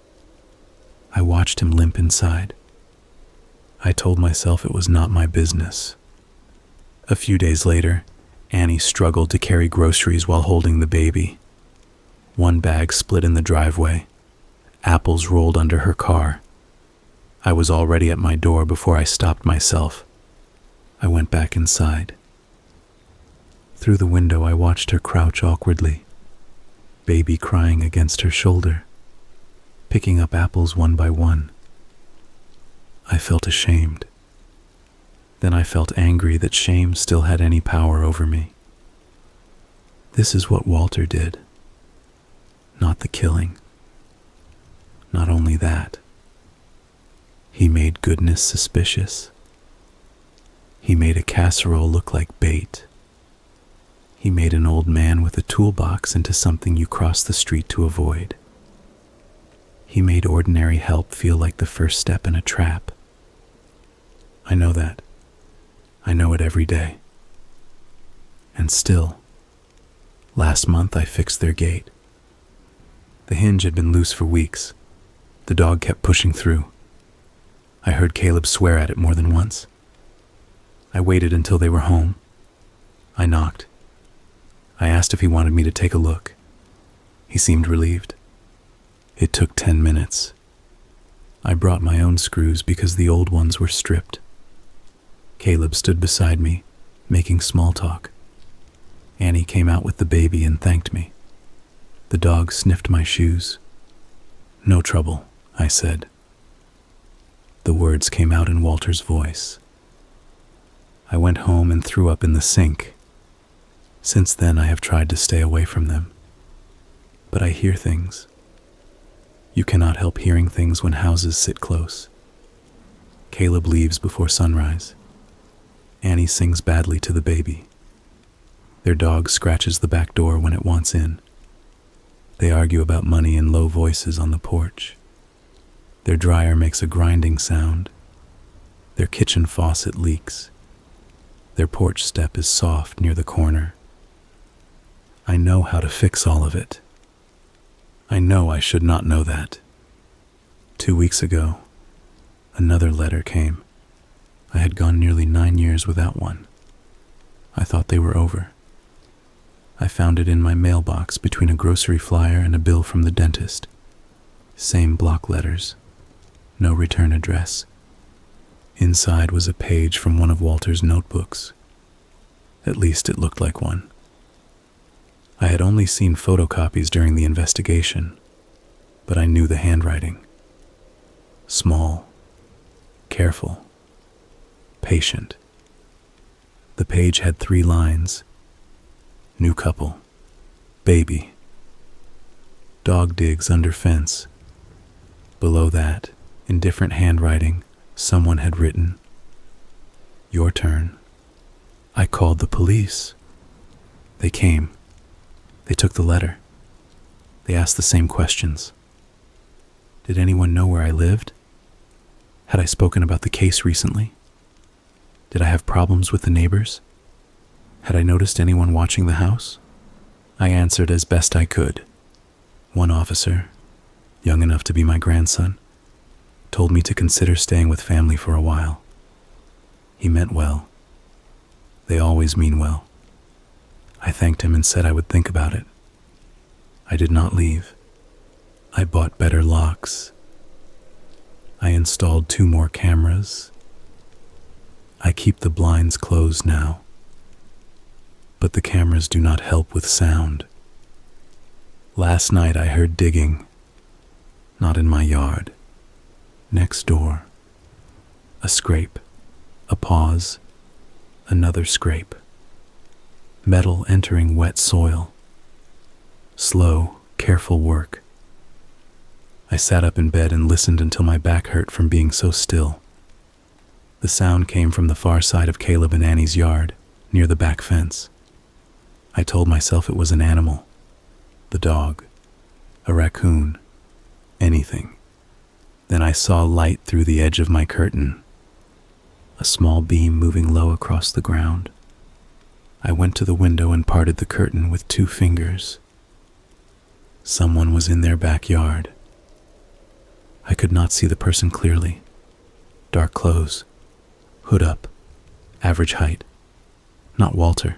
I watched him limp inside. I told myself it was not my business. A few days later, Annie struggled to carry groceries while holding the baby. One bag split in the driveway. Apples rolled under her car. I was already at my door before I stopped myself. I went back inside. Through the window, I watched her crouch awkwardly, baby crying against her shoulder, picking up apples one by one. I felt ashamed. Then I felt angry that shame still had any power over me. This is what Walter did. Not the killing. Not only that. He made goodness suspicious. He made a casserole look like bait. He made an old man with a toolbox into something you cross the street to avoid. He made ordinary help feel like the first step in a trap. I know that. I know it every day. And still, last month I fixed their gate. The hinge had been loose for weeks. The dog kept pushing through. I heard Caleb swear at it more than once. I waited until they were home. I knocked. I asked if he wanted me to take a look. He seemed relieved. It took 10 minutes. I brought my own screws because the old ones were stripped. Caleb stood beside me, making small talk. Annie came out with the baby and thanked me. The dog sniffed my shoes. "No trouble," I said. The words came out in Walter's voice. I went home and threw up in the sink. Since then, I have tried to stay away from them. But I hear things. You cannot help hearing things when houses sit close. Caleb leaves before sunrise. Annie sings badly to the baby. Their dog scratches the back door when it wants in. They argue about money in low voices on the porch. Their dryer makes a grinding sound. Their kitchen faucet leaks. Their porch step is soft near the corner. I know how to fix all of it. I know I should not know that. 2 weeks ago, another letter came. I had gone nearly 9 years without one. I thought they were over. I found it in my mailbox between a grocery flyer and a bill from the dentist. Same block letters. No return address. Inside was a page from one of Walter's notebooks. At least it looked like one. I had only seen photocopies during the investigation, but I knew the handwriting. Small, careful, patient. The page had 3 lines. New couple. Baby. Dog digs under fence. Below that, in different handwriting, someone had written, "Your turn." I called the police. They came. They took the letter. They asked the same questions. Did anyone know where I lived? Had I spoken about the case recently? Did I have problems with the neighbors? Had I noticed anyone watching the house? I answered as best I could. One officer, young enough to be my grandson, told me to consider staying with family for a while. He meant well. They always mean well. I thanked him and said I would think about it. I did not leave. I bought better locks. I installed 2 more cameras. I keep the blinds closed now. But the cameras do not help with sound. Last night I heard digging, not in my yard. Next door. A scrape, a pause, another scrape. Metal entering wet soil. Slow, careful work. I sat up in bed and listened until my back hurt from being so still. The sound came from the far side of Caleb and Annie's yard, near the back fence. I told myself it was an animal. The dog. A raccoon. Anything. Then I saw light through the edge of my curtain. A small beam moving low across the ground. I went to the window and parted the curtain with 2 fingers. Someone was in their backyard. I could not see the person clearly. Dark clothes. Hood up. Average height. Not Walter.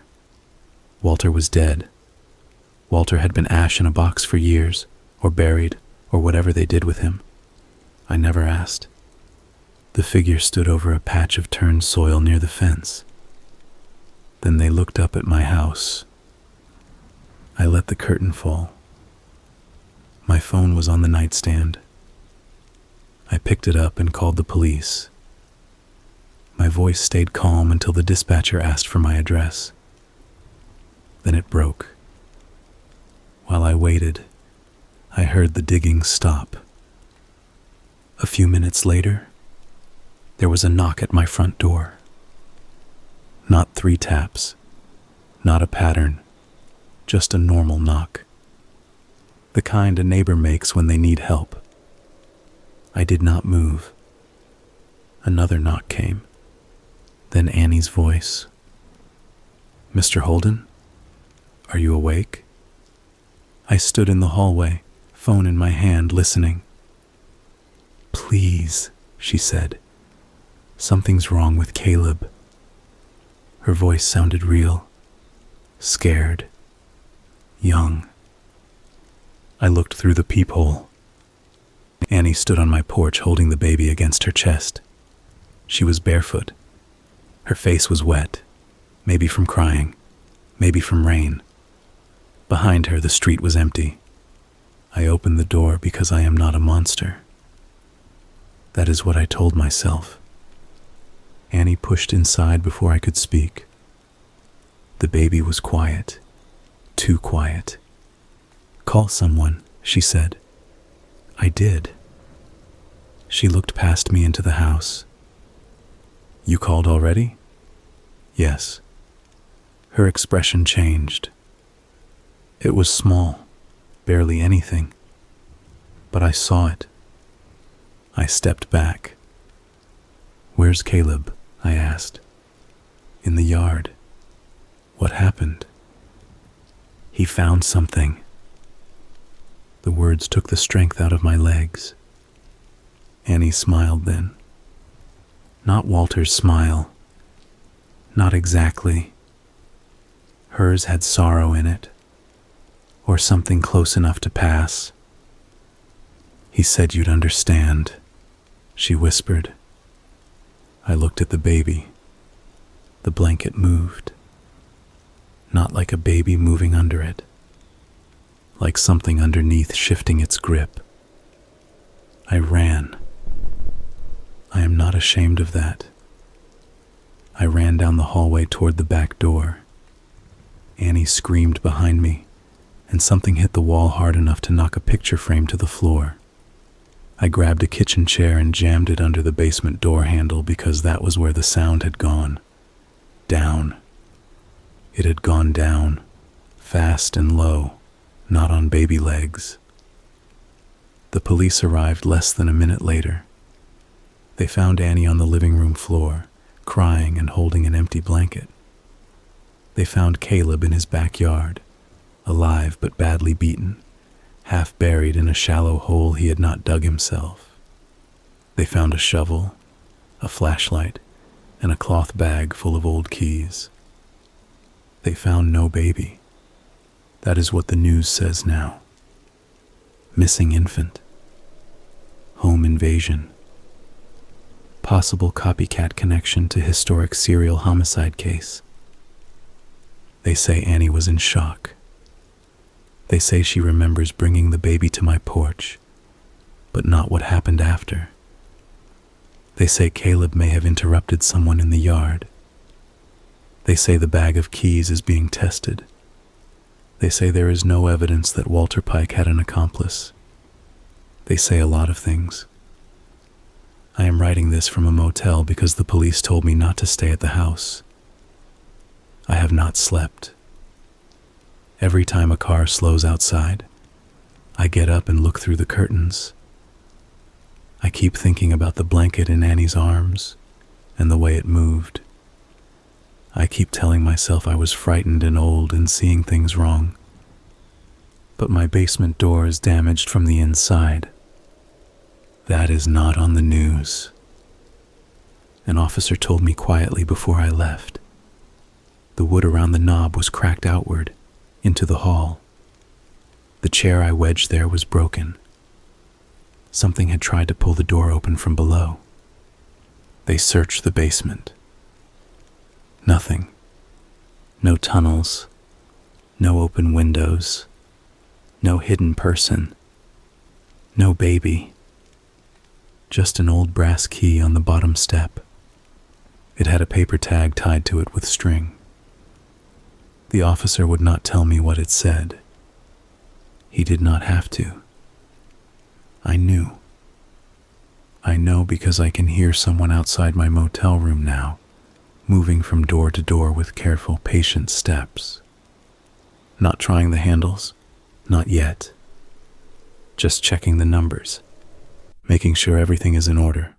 Walter was dead. Walter had been ash in a box for years, or buried, or whatever they did with him. I never asked. The figure stood over a patch of turned soil near the fence. Then they looked up at my house. I let the curtain fall. My phone was on the nightstand. I picked it up and called the police. My voice stayed calm until the dispatcher asked for my address. Then it broke. While I waited, I heard the digging stop. A few minutes later, there was a knock at my front door. Not 3 taps, not a pattern, just a normal knock. The kind a neighbor makes when they need help. I did not move. Another knock came. Then Annie's voice. "Mr. Holden, are you awake?" I stood in the hallway, phone in my hand, listening. "Please," she said. "Something's wrong with Caleb." Her voice sounded real, scared, young. I looked through the peephole. Annie stood on my porch holding the baby against her chest. She was barefoot. Her face was wet, maybe from crying, maybe from rain. Behind her, the street was empty. I opened the door because I am not a monster. That is what I told myself. Annie pushed inside before I could speak. The baby was quiet, too quiet. "Call someone," she said. I did. She looked past me into the house. "You called already?" "Yes." Her expression changed. It was small, barely anything, but I saw it. I stepped back. "Where's Caleb?" I asked. "In the yard." "What happened?" "He found something." The words took the strength out of my legs. Annie smiled then. Not Walter's smile. Not exactly. Hers had sorrow in it, or something close enough to pass. "He said you'd understand," she whispered. I looked at the baby. The blanket moved. Not like a baby moving under it. Like something underneath shifting its grip. I ran. I am not ashamed of that. I ran down the hallway toward the back door. Annie screamed behind me, and something hit the wall hard enough to knock a picture frame to the floor. I grabbed a kitchen chair and jammed it under the basement door handle because that was where the sound had gone. Down. It had gone down, fast and low, not on baby legs. The police arrived less than a minute later. They found Annie on the living room floor, crying and holding an empty blanket. They found Caleb in his backyard, alive but badly beaten, half buried in a shallow hole he had not dug himself. They found a shovel, a flashlight, and a cloth bag full of old keys. They found no baby. That is what the news says now. Missing infant. Home invasion. Possible copycat connection to historic serial homicide case. They say Annie was in shock. They say she remembers bringing the baby to my porch, but not what happened after. They say Caleb may have interrupted someone in the yard. They say the bag of keys is being tested. They say there is no evidence that Walter Pike had an accomplice. They say a lot of things. I am writing this from a motel because the police told me not to stay at the house. I have not slept. Every time a car slows outside, I get up and look through the curtains. I keep thinking about the blanket in Annie's arms and the way it moved. I keep telling myself I was frightened and old and seeing things wrong. But my basement door is damaged from the inside. That is not on the news. An officer told me quietly before I left. The wood around the knob was cracked outward into the hall. The chair I wedged there was broken. Something had tried to pull the door open from below. They searched the basement. Nothing. No tunnels. No open windows. No hidden person. No baby. Just an old brass key on the bottom step. It had a paper tag tied to it with string. The officer would not tell me what it said. He did not have to. I knew. I know because I can hear someone outside my motel room now, moving from door to door with careful, patient steps. Not trying the handles, not yet. Just checking the numbers, making sure everything is in order.